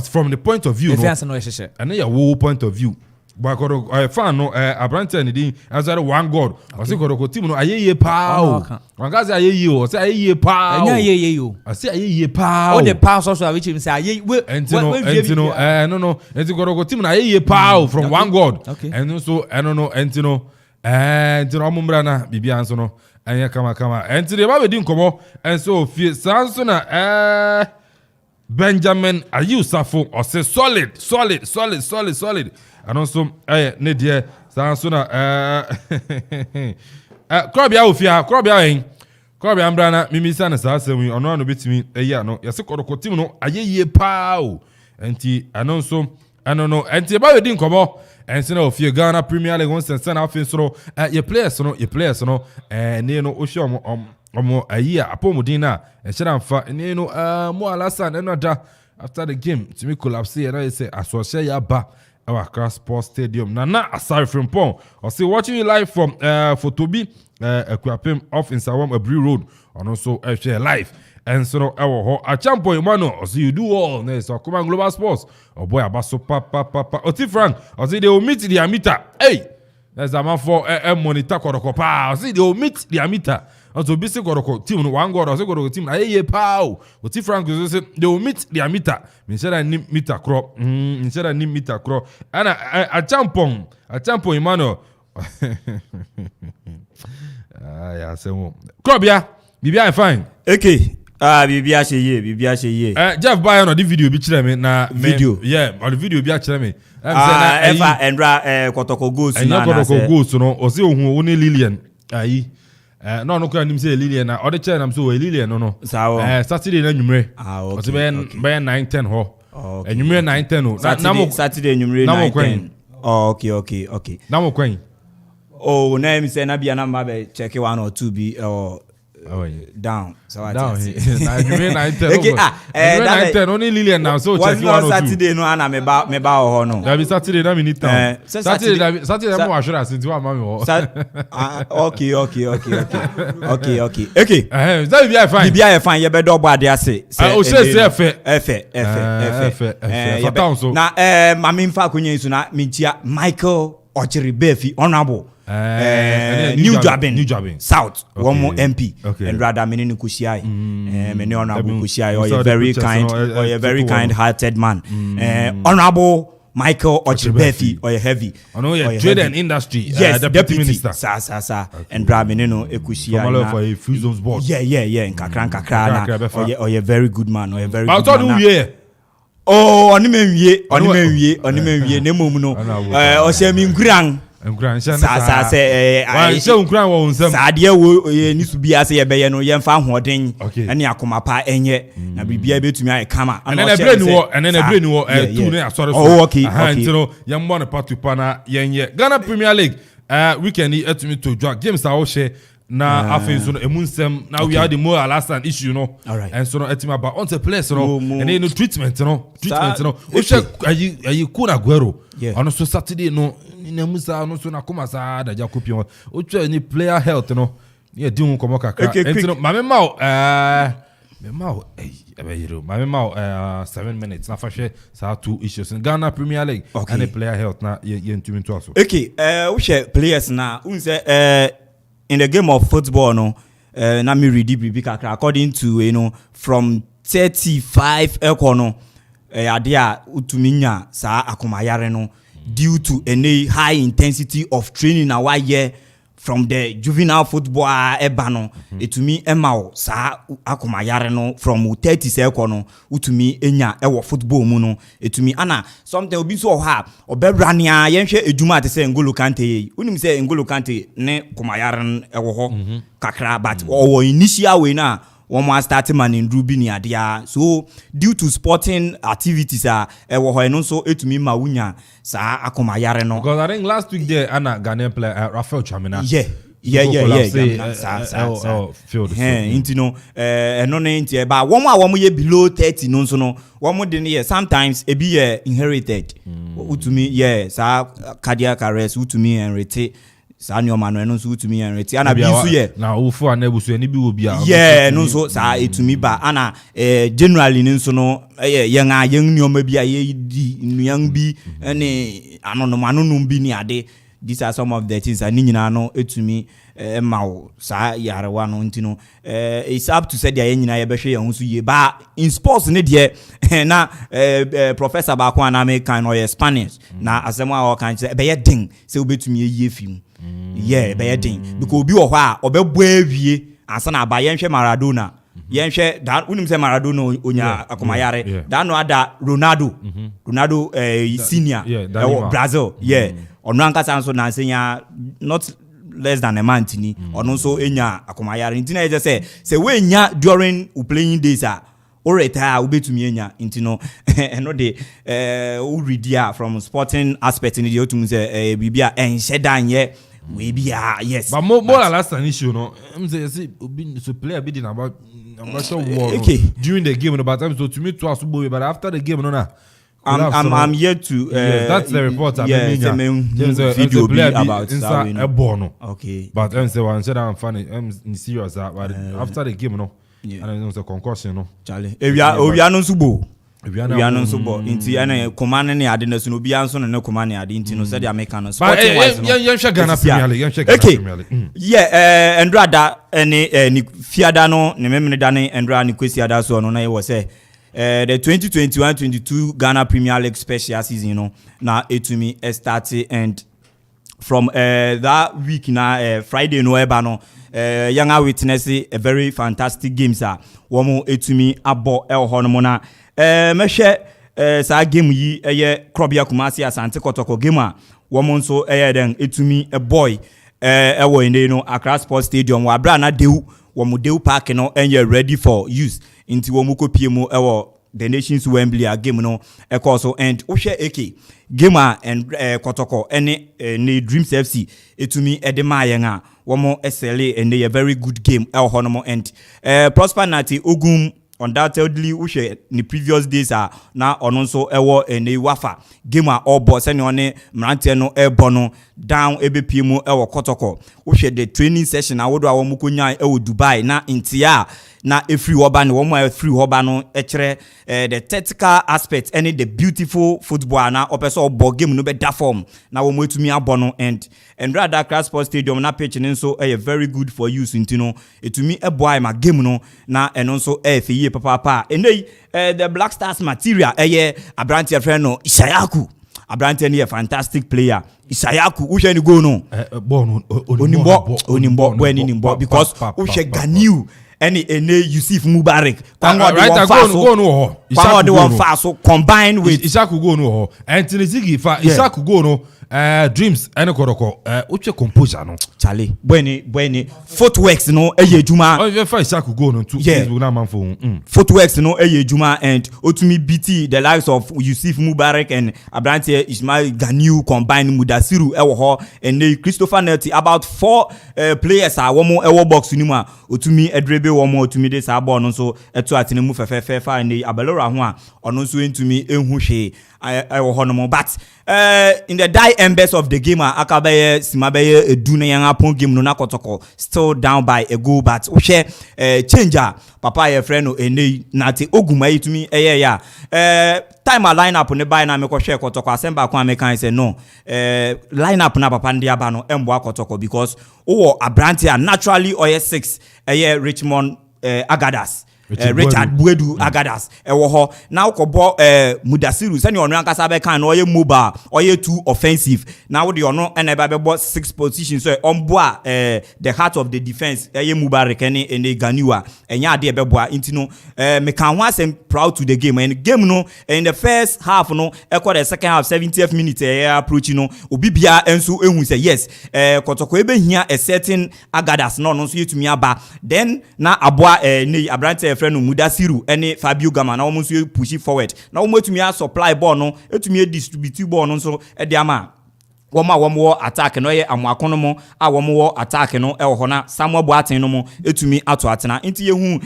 from the point of view no fiance no sheshe and your whole point of view but fan no Abrante and the answer one God or say Goroko team no aye ye pa o one guy say aye ye o say aye ye pa o aye ye yo I say aye ye pa o the pa so which him say aye no and Goroko team na aye ye pa from one God and so I don't know and omumbra na bibia anso no anya kama and the ba be din komo and so fie sanso na Benjamin Ayusafo or say solid and also ne die sanso na Krobia ofia Krobia ambra na mimi sana sa asemi ono no betimi no yase Goroko team no aye ye pa o enti anonso no enti ba we din komo ense na ofie Ghana Premier League once and afin so your players no ne no ohwe omo ayi a apomudin na ehira mfa ne no Mo Alasan enoda after the game to me collapse and I say asoshe ya ba our Accra Sports Stadium Nana Asari Frimpong or say watching you live from Fotobi Ekwapem off in Sawam Abri Road and also share live and so our Achampo Emmanuel or see you do all next or come on Global Sports or boy abaso papa Oti Frank or see they will meet the amita hey there's a man for monitor Korokopa or see they will meet the amita also busy Koroko team one god or so team hey pow Oti Frank say they will meet the amita instead of nim meter crop instead of nim meter crop and Achampo Emmanuel yeah so crop yeah Bibia fine okay Bibia sheye Jeff Bayon on the video bi kire me na video yeah on the video bi a kire me Eva Endra Kotoko goals na Kotoko goals no o se ohun oni Lilian ayi no kwa nim say Lilian na o de kire nam so Lilian no Saturday na nwumre o se be 9:10 ho nwumre 9:10 no Saturday nwumre 9:10 okay na mo kwan oh na mi say na bia na ma be check 1 or 2 be down so I down na 9:10 okay 9:10 only Lilian now so check 1 or 2 Saturday no ana me ba ho no that be Saturday na me need town Saturday mo assurance nti wa ma me ho okay that be fine bibia fine ye be do bo ade ase o say efe na mami mfa konye isu na mintia Michael Ochiribefi honorable New Jabin South one more MP and rather many kushai many honorable kushai or a very kind-hearted man honorable Michael Ochiribefi or a heavy trade and industry yes deputy minister sa and Braminino ekushai for a fusions board yeah nkakra or a very good man or a very good man oni menwie ne mom no o se mi ngran sa nkran wo nsem sa de wo ni su bia se ye beye no ye mfa hoden ene akoma pa enye na bibia betumi ay kama and na brain wo tu ne asore so no ye mbo na patupa na yenye Ghana Premier League weekend etumi to draw games a wo she na afin so no emunsem na we had the Mo Alasan issue no and so no etima ba on the place no and no treatment no o she ayi kuna Aguero on so Saturday no ni musa no so na koma sa da Jacopion o twa ni player health no ye di hun komo kakra and no mama ma 7 minutes na fa she sa two issues in Ghana Premier League and the player health na ye ntumi to aso okay we share players na unse in the game of football no na me read bibi kakra according to from 35 ekono ade a utumi nya saa akomayare no due to any high intensity of training na why from the juvenile football ebano etumi emao saa akomayare no from 30 ekono utumi enya ewo football mu no etumi ana something obi so ha obebrania yenhwe ejuma ate se N'Golo Kante unim se N'Golo Kante ne komayare ewo ho kakra but owo initial way na one start man in Ruby adia so due to sporting activities ewo ho eno so etumi ma wunya saa akomayare no because I think last week there ana Ghanaian player Raphael Chamina intino eno ne ntie ba won ye below 30 no so no won de ne sometimes e be inherited utumi saa cardiac arrest utumi enrete saa nyoma no eno so utumi enrete ana bi so ye na ofu ana ebusu ani bi obi a no so saa etumi ba ana generally ne so no yen nyoma bi a ye di nuan bi ene anonum bi ni ade. These are some of the things I need no etumi mawo sa yarewa no ntino it's up to say dia nyina ye behwe ye hunsu ye ba in sports ne de na professor ba kwa na me kan no ye Spanish na asem a o kan say be ye den say obetumi ye fim yeah be ye den because obi wo ho a obebo awie ansa na ba ye nhwe Maradona ye nhwe da unim say Maradona onya akomayare da no ada Ronaldo senior Brazil ono ankasa nso na nsenya not less than a month ni ono so enya akomayare ntina je say we nya during playing days o retire obetumi enya nti no eno de o redia from sporting aspect ni de otum say bibia enhye dan ye we bia yes but more last an issue no say obi so player be about sure war during the game no but time so to me to asubo but after the game no na I'm yet to that's the report I mean video about that okay but I'm say one said I'm funny I'm serious but after the game no and it was a concussion no Charlie ewia no subo ewia no subo nti ana command ne ade na so no bia nso ne command ne ade nti no said American no sporting wise no yan Ghana Premier League yeah Endrada ni fiada no ne memene da ne Endra ni kwesi ada so no na e was the 2021-22 Ghana Premier League special season, you know, now etumi started and from that week now Friday no ebano younger witness a very fantastic games womo etumi abo el hono na me share sa game yi Krobia Kumasi Asante Kotoko game womo nso den etumi a boy ewo inde no Accra Sports Stadium wa bra na dew womo dew park no enye ready for use inti wo muko piemu ewo the Nations Wembley game no ekoso and ohwe AK game and Kotoko any ni Dreams FC etumi edema yen a womo SLA and a very good game el honomo and Prosper Nati Ogum undoubtedly ohwe ni previous days na ono so ewo ene wafa game all boss any one mrante no ebono down ebepiemu ewo Kotoko ohwe the training session awodo awomu konya ewo Dubai na intia na free hoba no womo free hoba no ekere the tactical aspect any the beautiful football na opeso obo game no be da form na womo etumi abono and rather Accra Sports Stadium na pitch ni so very good for use intino etumi eboy ma game no na eno so feye papa enei the Black Stars material Abrantia friend no Isayaku Abrantia ni a fantastic player Isayaku uhwe ni go no onimbo when nimbo because uhwe Ganiu any Yusuf Mubarak the one fast so combined with Isaku go no Anthony Ziggy fa Isaku go no Dreams ene Kotoko uche composure no Charlie bweni footworks no juma fa Isaku go no to Facebook na man for footworks no juma and otumi BT the likes of Yusuf Mubarak and Abrantie Ismail Ganiu combined Mudasiru ewo ho and Christopher Nelty about 4 players are one more box ni mu otumi edrebe womo otumi de sa ball no so eto atene mu fefa and Abelora ho a ono so entumi ehun hwe ewo ho no mo but in the die embers of the game akabaye simabeye edu na yan apon game no na Kotoko still down by a goal but we share changer papa your friend no ene nati oguma yitumi ya time a lineup ne buy na me ko share Kotoko asemba kwa me kan say no lineup na papa ndi aba no embo Kotoko because o Abrantia naturally oye 6 Richmond Agadas Richard Buedu Agadas ewo ho na ukobo Mudasiru sani onu ankasa be kan no oye mobile oye too offensive na wo de ono na eba be 6 positions so onboa the heart of the defense eye Mubarak ene Ganiwa enya ade be boa intino me kan ho asem proud to the game and game no in the first half no equal the second half 70th minute approach no obibia enso ehun say yes Kotoko ebe hia a certain Agadas no so yetumi aba then na aboa ne Abrante friend Mudasiru ene Fabio Gama na omo so push forward na omo etumi supply ball no etumi distribute ball no so e de ama womo attack no ye amuakono mo womo attack no e ho na Samuel Boateng no mo etumi ato atena nti yehu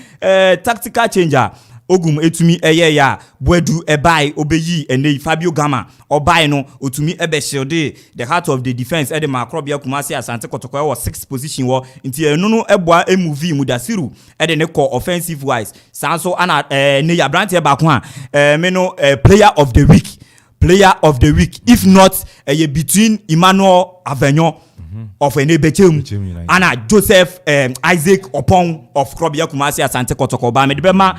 tactical changer Ogum etumi ya Buedu ebai obeyi ene Fabio Gama obai no otumi ebe shield the heart of the defense ede Krobia Kumasi Asante Kotoko was 6th position wo nti enu no eboa move Mudasiru ede ne ko offensive wise sanso ana ne Abrantie ba ko a me no player of the week if not between Emmanuel Avenyon of Enebechem ana Joseph Isaac Opong of Krobia Kumasi Asante Kotoko ba me de ma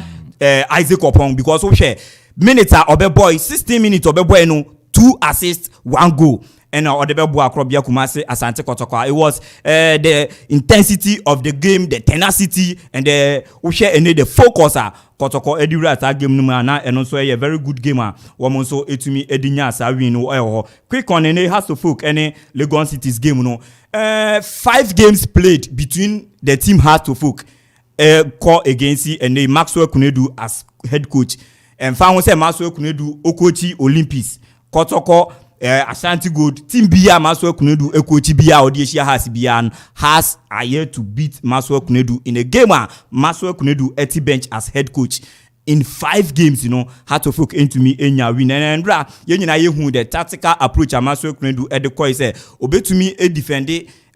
Isaac Opong because we share minutes of boy 16 minutes of boy no 2 assists 1 goal and Odebeboa Krobia Kumasi Asante Kotoko. It was the intensity of the game, the tenacity and the focus Kotoko edura that game numana and also a very good gamer woman so etumi edinya sa win no quick on any has to folk any Legon City's game no 5 games played between the team has to folk call against and Maxwell Kunedu as head coach. And found say Maxwell Kunedu Okochi Olympics. Kotoko Ashanti Gold team Bia Maxwell Kunedu Okochi Bia Odiesia has a year to beat Maxwell Kunedu in a game where Maxwell Kunedu eti bench as head coach. In 5 games, had to folk into me enya win and bra yenyina yehu the tactical approach Maxwell Kunedu at the coy say obetu me e defend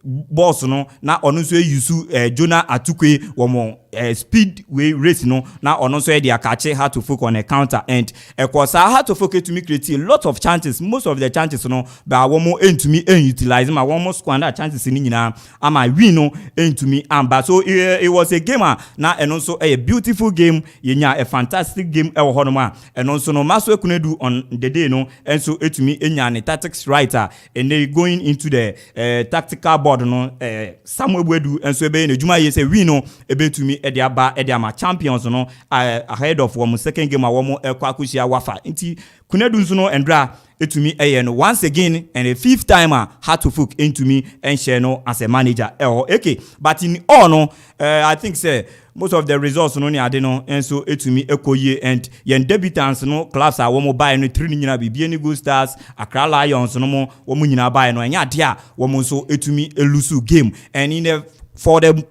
boss no na ono so use Jonah Atukwe womo speed way race na ono so dey catch had to focus on a counter and because I had to focus to me create a lot of chances. Most of the chances but womo into me utilize my one more squander chances ni nyina ama win into me but so it was a game na and also a beautiful game yenya a fantastic game e wo honoma and also no Maxwell Kunedu on the day and so it to me enya ne tactics writer and they going into the tactical board Samuel Bwedu and so be Juma ye say we ebe to me Ediama champions ahead of one second game one Kwakusia Wafa. Inti Kunedu nso and dra to me once again and a 5th timer had to fuck into me and share as a manager. Okay, but in all I think say most of the results no and so to me Ekoye and yen debutants clubs are one buy no 3 nyina bi any Good Stars Accra Lions no mo wo nyina buy no nya dia wo so to me a lusu game and in for the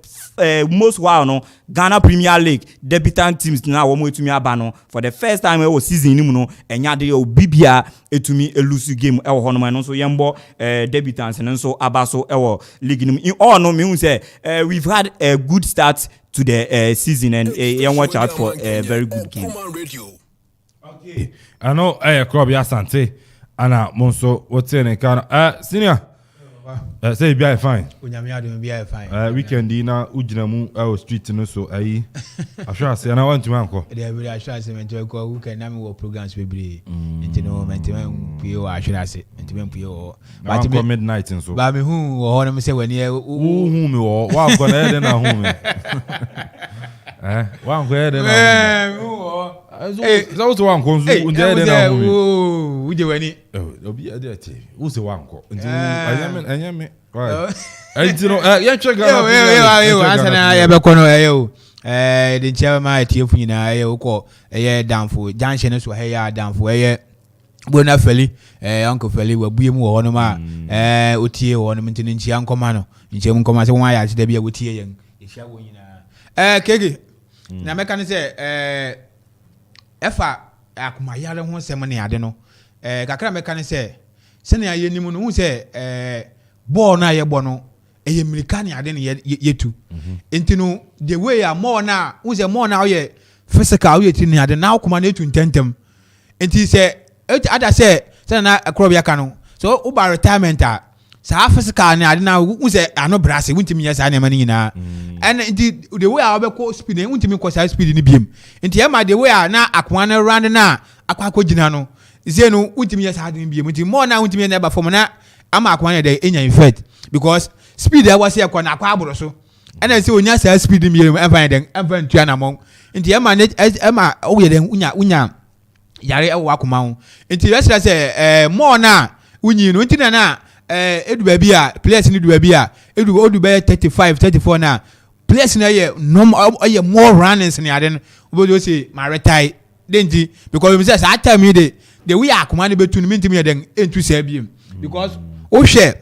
most while Ghana Premier League debutant teams now womo etumi aba no for the first time we season nimu no enya de obibia etumi elusu game e wo hono no so yembo debutants no so aba so e wo league nimu in all no me say we've had a good start to the season and watch out for a very good game. Okay, I know club ya Asante ana monso wotene kana senior say be fine. Weekend na ujinamu street no so ayi. Ashura say na want to manko. They really ashura say mention ko weekend na me work programs bebre. Nti no mention puyo ashura say nti men puyo. But me midnight so. Ba me hu wo ho na me say wani hu me wo. Wa go na na hu me. Wa go na hu. So was one konzu unde na hu me. Uje wani. Obi ade ti. Wo se wa nko. Nti anyame Nti no ya check yo asana ya be kono yo the chairman atiefu nyina yo ko danfo junction so ya danfo bona feli uncle feli wabue mu wo no ma otie wo no ntini nchia nkoma no nchia mu nkoma se won aya ade bia wotie yen ehia wo nyina kege na meka ne se efa akuma yare ho sem ne ade no kakra meka ne se ne aye nimu no hu se ball na ye bono eye American ade ne yetu enti the way a more na hu se more na ye physical ye ti ne ade na akuma na etu ntentem enti se ada se na akro bia ka no so uba retirement a sa physical ne ade na hu se ano brase wuntimi ya sa ne mani nyina and the way a obeko speed ne wuntimi ko sa speed ni biem enti e ma the way a na akwa na run na akwa gina no zenu wuntimi ya sa ade ni biem enti more na wuntimi na ba form na ama akwa na de enya effect because speed a wase akwa na akwa aboro so and say onya sa speed ni biem e find den e find tua na mo enti e ma o ye den unya yare ewo akoma ho enti let's say more na unyi no enti na edu ba bi a players ni du ba bi a odu ba 35 34 na players na ye normal more runnings ni ade no obodo say ma retire denji because we say that time me the we akoma ne betu ni mintimi den entu sa biem because o hwe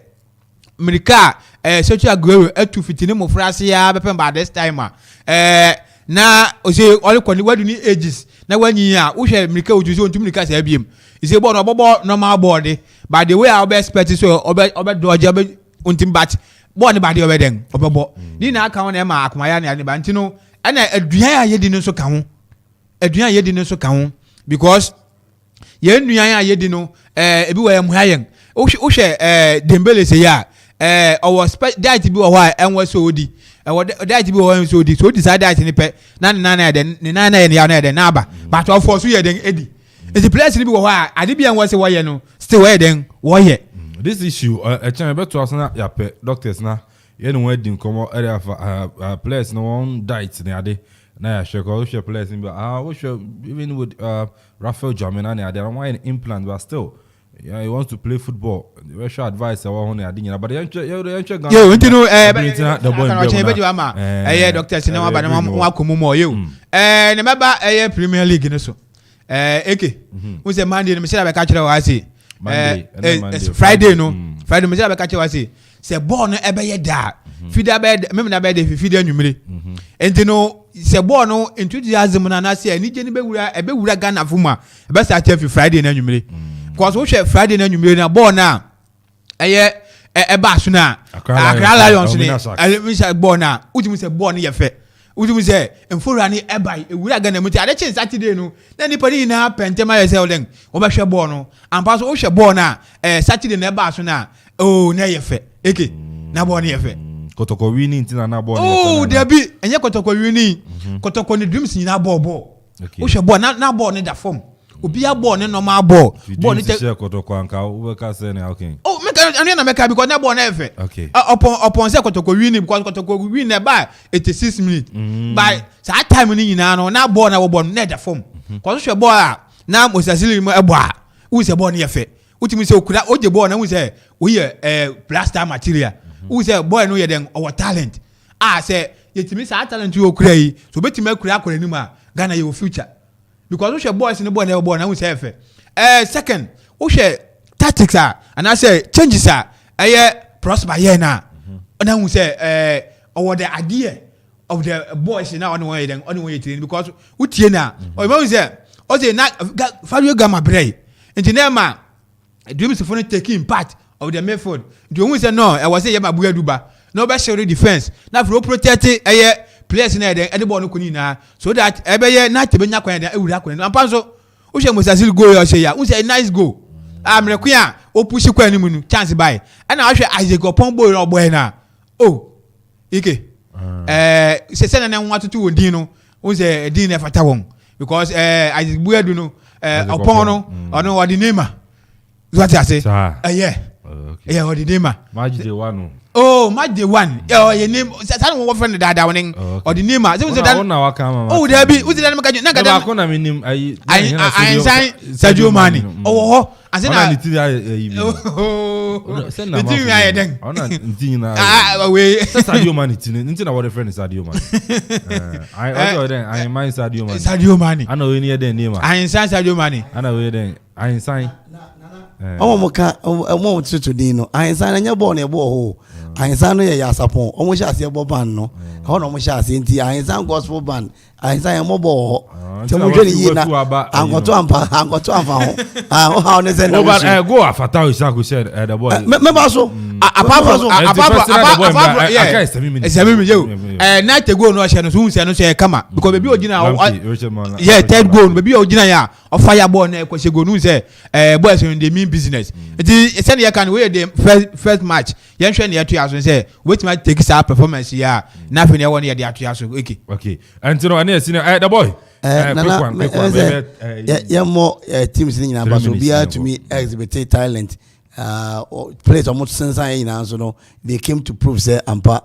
America social grow etu fitini mo frase ya bepen by this time na o say all kwani wadu ni ages na wanyi a wo hwe America ojuzi ontu America sa biem ise bo no bobo normal board by the way I be expect so obe dodge obe ontim bat board ba de obe den obebo ni na aka won e ma akomaya ne ade ba ntino ana aduan a yedi no so ka ho aduan a yedi no so ka ho because ye nnuan a yedi no ebi wo em hayen wo hwe Dembele se ya our diet bi wo ho a enwo so odi diet bi wo ho so odi so decide diet ni pe na ya na aba but of course ye den edi the place ni bi wo ho a ade bi enwo se wo ye no still we den wo ye this issue chan beto asana ya pe doctors na ye no we din komo area place no on diet ni ade na ya sheko we place ni we even with Raphael Jamina ni ade why an implant but still Yeah, he wants to play football. We should advise our own idea, but yo, you know, Dr. Sinawa Banama Kumumo, you. Remember, Premier League in so. Eke, who's a Monday, Michelle Catcher, I see. Friday, no. Friday, Michelle Catcher, I see. Say, born a da. Feed a bed, remember bed if you feed a number. And you know, say, born no enthusiasm, and I say, I need a big gun of Fuma. Best I tell you Friday and you cause we share Friday and you million a born now. A bash now. A cry lions in it. Born now. Would you say born your fair? Would you say, and for any ebai, we are going to meet a chance Saturday no. Then anybody now, Pentema yourself then, over share born, and pass Osha born now, Saturday never bash now. Oh, nay, your fair. Eke, now born your fair. Kotoko winning in an abon. Oh, there be, and your Kotoko winning. Kotoko the dreams in our ball. Osha born not now born in that form. Obi a born no normal ball. Born it Kotoko anka we ka say na okay. Oh, make because na born ever. Okay. Upon say Kotoko win because Kotoko win by 86 minutes. By that time ni nyina no na born na born na da form. Cause so ball na Mosasili mo eboa. Who is a born yefe. Utimi say okura oje ball na who say we plaster material. Who say boy no ye den our talent. Say yetimi say talent you okura yi. So betimi akura akora ni ma Ghana your future. Because we share boys in the boy never born and we say second we share tactics and I say changes prosper here now and then we say or the idea of the boys now on the way then on the way because we tie now or we say o say na Fabio Gama Bray engineer man dreams to phone taking part of the method do we say no I was say Yama Buaduba no be sure defense now for protect players na den ede ball no kuni na so that ebeye na tebenya kwan den ewura kwan no ampanso wo hwe Mosasili goal yo hwe ya wo say nice goal amreku ya o push kwan ni mu no chance buy and na hwe Isaac Opon boy no boy na oh ike se se na nwa tutu odin no wo say din na fata won because Isaac Buadu no Opon no ono odi Neymar what I say yeah odi Neymar match day 1. Oh, match day 1. Your name. Say one friend that one. Or the name. Oh, there be. Who's the name? Na kada. Ba ko na minim ayi. I sign Sadio Mane. Oh, I say na. Oh. Send na. Nti ya den. Ona nti na. We. Sadio Mane nti na what friend Sadio Mane. I also then I mind Sadio Mane. Sadio Mane. I know we near den name. I sign Sadio Mane. I know we then. I sign. Omo ka omo tutu no ahinsa na nya ball na ebo ho ahinsa no ye yasapon omo sha ase ebo band no ho na omo sha ase nti ahinsa gospel band ahinsa ye mo ball ho te mo dwe ni na angoto ampa ho how ne say no go afata o isaku said the boy me ba so apapa yeah esemi yo na te go no hye no so unse no so kama because baby ogina yeah third goal baby ogina ya o fire ball na kwese go no say boys in the mean business it is send you can we the first match yen hwe na yeto aso say wait my take sa performance ya na fe na won ye de ato aso okay and you know na see the boy yeah more teams in Nigeria so be to me exhibit talent players almost since I in so no they came to prove say ampa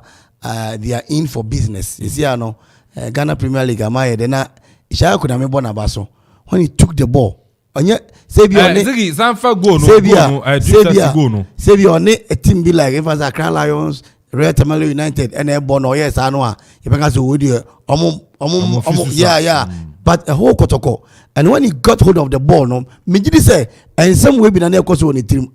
they are in for business you see no Ghana Premier League amaye de na Ishaya could have born abaso when he took the ball onye say be on Ziggy Sanfa go no say be on a team be like if as Accra Lions Red Tamale United and a born or yes I know you can say would you yeah but a whole kotoko and when he got hold of the ball no me did say and some way be na cause on the team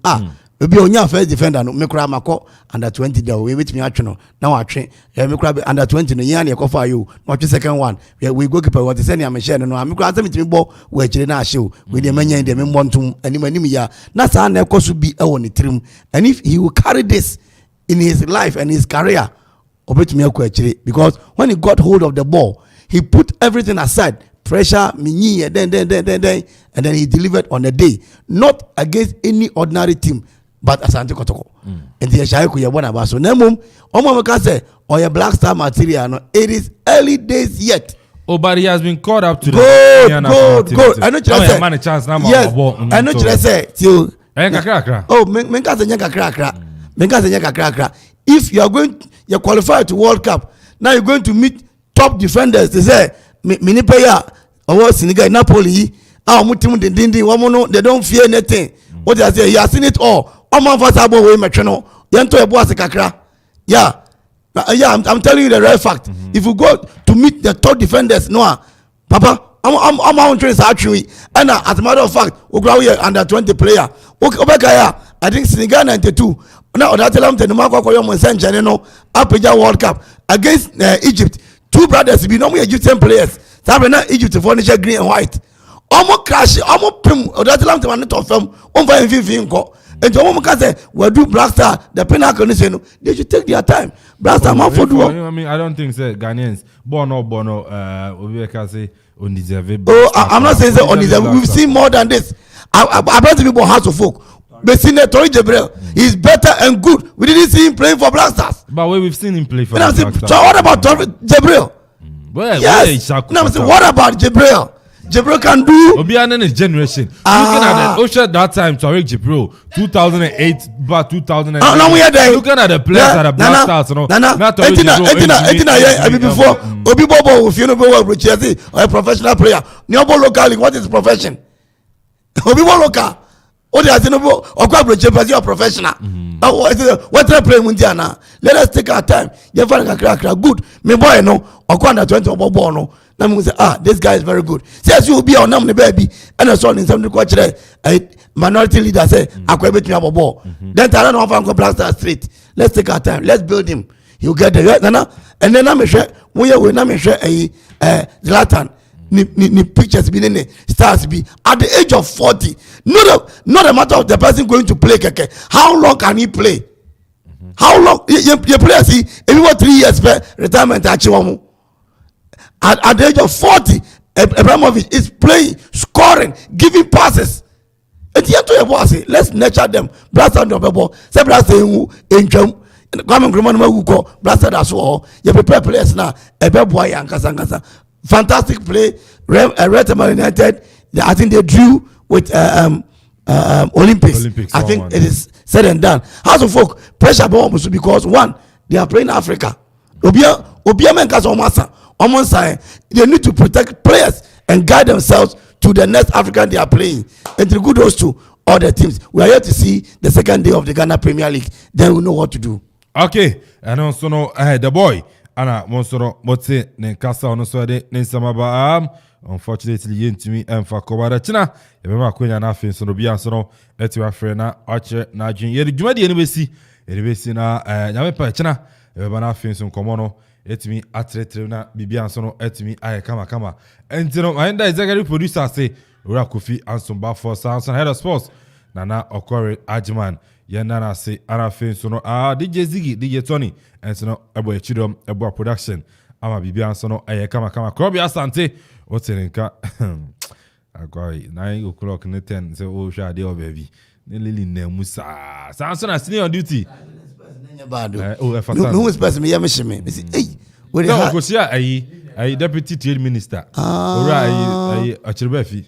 maybe on your first defender no me kra mako under 20 there we wait me atwe now atwe me kra under 20 no yan e kofa you no atwe second one we goalkeeper what say am share no me kra say me ball we chire na ahye we dey manya dey me montum anim ya na sa na cause bi e won the team and if he will carry this in his life and his career obetumi akwa chire because when he got hold of the ball he put everything aside pressure minyi then and then he delivered on a day not against any ordinary team but Asante Kotoko and the Ishaya ku ye bona ba so na mum omo me ka say oye black star material no it is early days yet but he has been caught up to good I know you man a chance now I know you say till kakra oh men ka say kakra if you are going you qualify to World Cup now you're going to meet top defenders they say mini player or Senegal Napoli our team they don't fear anything What did I say? He has seen it all. Oman for Sabo way Metrano. Yento Eboa Kakra. Yeah. I'm telling you the real fact. If you go to meet the top defenders, Noah, Papa, I'm on trains actually. And as a matter of fact, we grow here under 20 player. I think Senegal 92. Now that tell them the Marco Koyom Sanjano Apeja World Cup against Egypt. Two brothers be normally Egyptian players. Sabena Egypt furniture green and white. Almost crash, almost pim, or that tell them to manage of them. On 5 and Jomo Makaze will do Black Star, the pinnacle. They should take their time. Black Star, man, for do. I mean, I don't think so. Ghanaians, Bono, Obiekase, undeserved. Oh, I'm not saying that undeserved. We've seen more than this. I bet people House of Folk. But seen Tori Jebrel, he's better and good. We didn't see him playing for Black Stars. But we've seen him play for Black Stars. So what about Tori Jebrel? Yes. Now, what about Jebrel? Jebril can do. Obiane's generation. Looking at the Osha that time, Tariq Jibril, 2008, but 2008. Now we are there. Looking at the players at the Black Stars, you know. Before Obi Bobo, if you know what a professional player. Nyobo locally, what is profession? Obi Bobo local. What is a professional? What are playing with Diana? Let us take our time. You find a good. Me boy, no, or under 20 or Bono. Now say, this guy is very good. Says you will be on the baby, and I saw in some minority leader say, I quite bet me up a ball. Then I don't know if I'm going to Black Star Street. Let's take our time. Let's build him. He'll get there. And then I'm sure we will share a Zlatan. Ni pictures be in stars be at the age of 40. Not a matter of the person going to play keke. How long can he play? How long? You play see every 3 years retirement actually. At the age of 40, Abramovich is playing, scoring, giving passes. And yet to a boss, let's nurture them. Blast on the ball. Say blast in Jam. Coming Grumman who go blasted as well. You prepare players now. A bad boy and Kasangasa. Fantastic play. Red United. I think they drew with Olympics. I think it is said and done. House of Folk pressure bombs because one, they are playing Africa. Obia Menkas Omasa. On side, they need to protect players and guide themselves to the next African they are playing. And the good goes to all the teams. We are here to see the second day of the Ghana Premier League. Then we know what to do. Okay, and also the boy, Anna Monsoro Motse, Nenkasa on Swede, Nensamaba. Unfortunately, yin to me and for Kobada China. Remember, Queen and Afin, so be answer at your friend Archer Najin. Yet, you anyway see now, Yamepa China, Ebana Fins on Komono. Etimi atretre na bibia nso no etimi aye kama entino ayenda executive producer say Ora Kofi Ansomba for Samson head of sports Nana Okore Ajiman yenda na say arafe nso no DJ Ziggy DJ Tony entino ebo echidom ebo production ama bibia nso no aye kama Krobi Asante otenka agwai 9 o'clock ne 10 say o hwa dey baby ne lili na musa Samson na senior on duty. Who is person? Me, hey, where no, because I deputy trade minister. Alright, Achirbefi.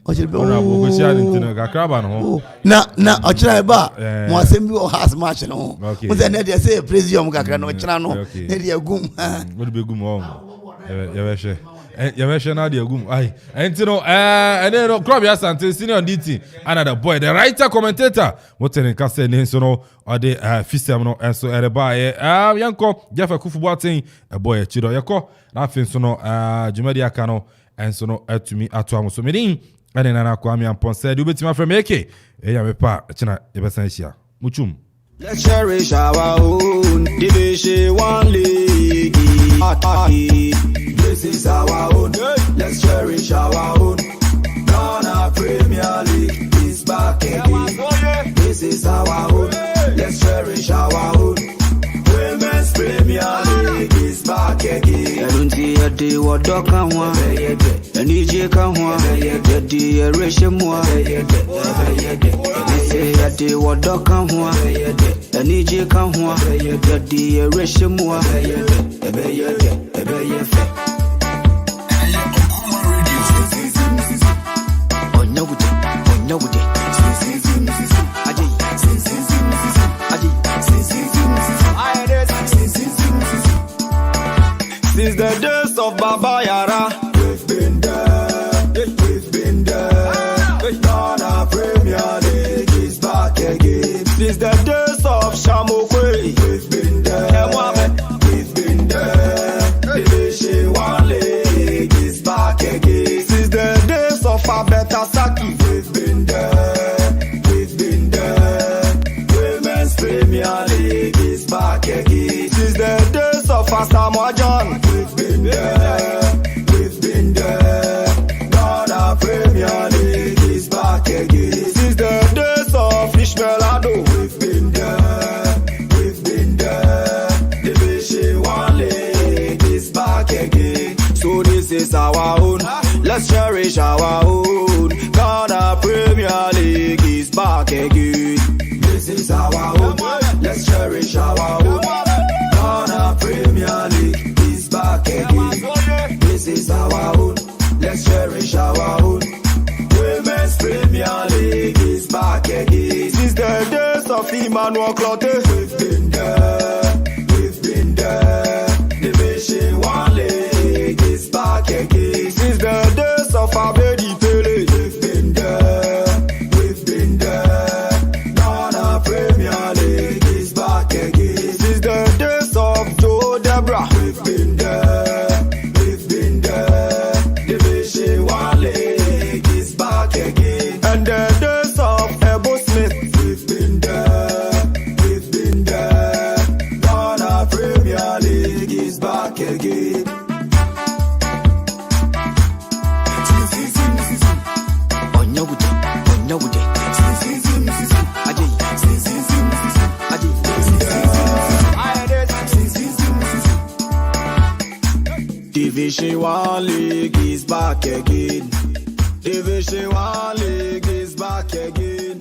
Na Achireba. Mo assembly or house march no. Okay. Mo say say presidium kakra no chira no. Ne dia gum. What be gum on? Yamesha na dia gum. Ai. Entino and then Krobia Asante senior on DT. Another boy, the writer commentator. What in Castle ne so no or the fisam no and so ereba yanko Jeff Kufuboateng a boy chido yako na fin so no Jumadi Akano and so no to me atuamo so medin and then Kwame Ampon said you betima from AK eyamepa china ebesansia muchum. Let's cherish our own Division 1 league. This is our own. Let's cherish our own. Ghana Premier League is back again. This is our own. Let's cherish our own. Women's Premier League is back again. I don't see a day what dog can want. And EJ can want. Yeti a ration more. Say a day what dog can want. And EJ can want. Yeti a ration more. Since the days of Baba Yara, we've been there. Ghana Premier League is back Nagasaki. We've been there. Women's Premier League is back again. Since the days of Asamoah Gyan. We've been there. Ghana Premier League is back again. Since the days of Ishmael Ado. We've been there. Division 1 League is back again. So this is our own. Let's cherish our own. Ghana Premier League is back again. This is our own. Let's cherish our own. Ghana Premier League is back again. This is our own. Let's cherish our own. Women's Premier League is back again. Since the days of Emmanuel Clote. We've been there. Division 1 League is back again. Since the days of Abedi Pele. We've been there. Ghana Premier League is back again. Since the days of Joe Debra. We've been there. Division 1 League is back again. And the days of Ebo Smith. We've been there. Ghana Premier League is back again. Division 1 League is back again. Division 1 League is back again.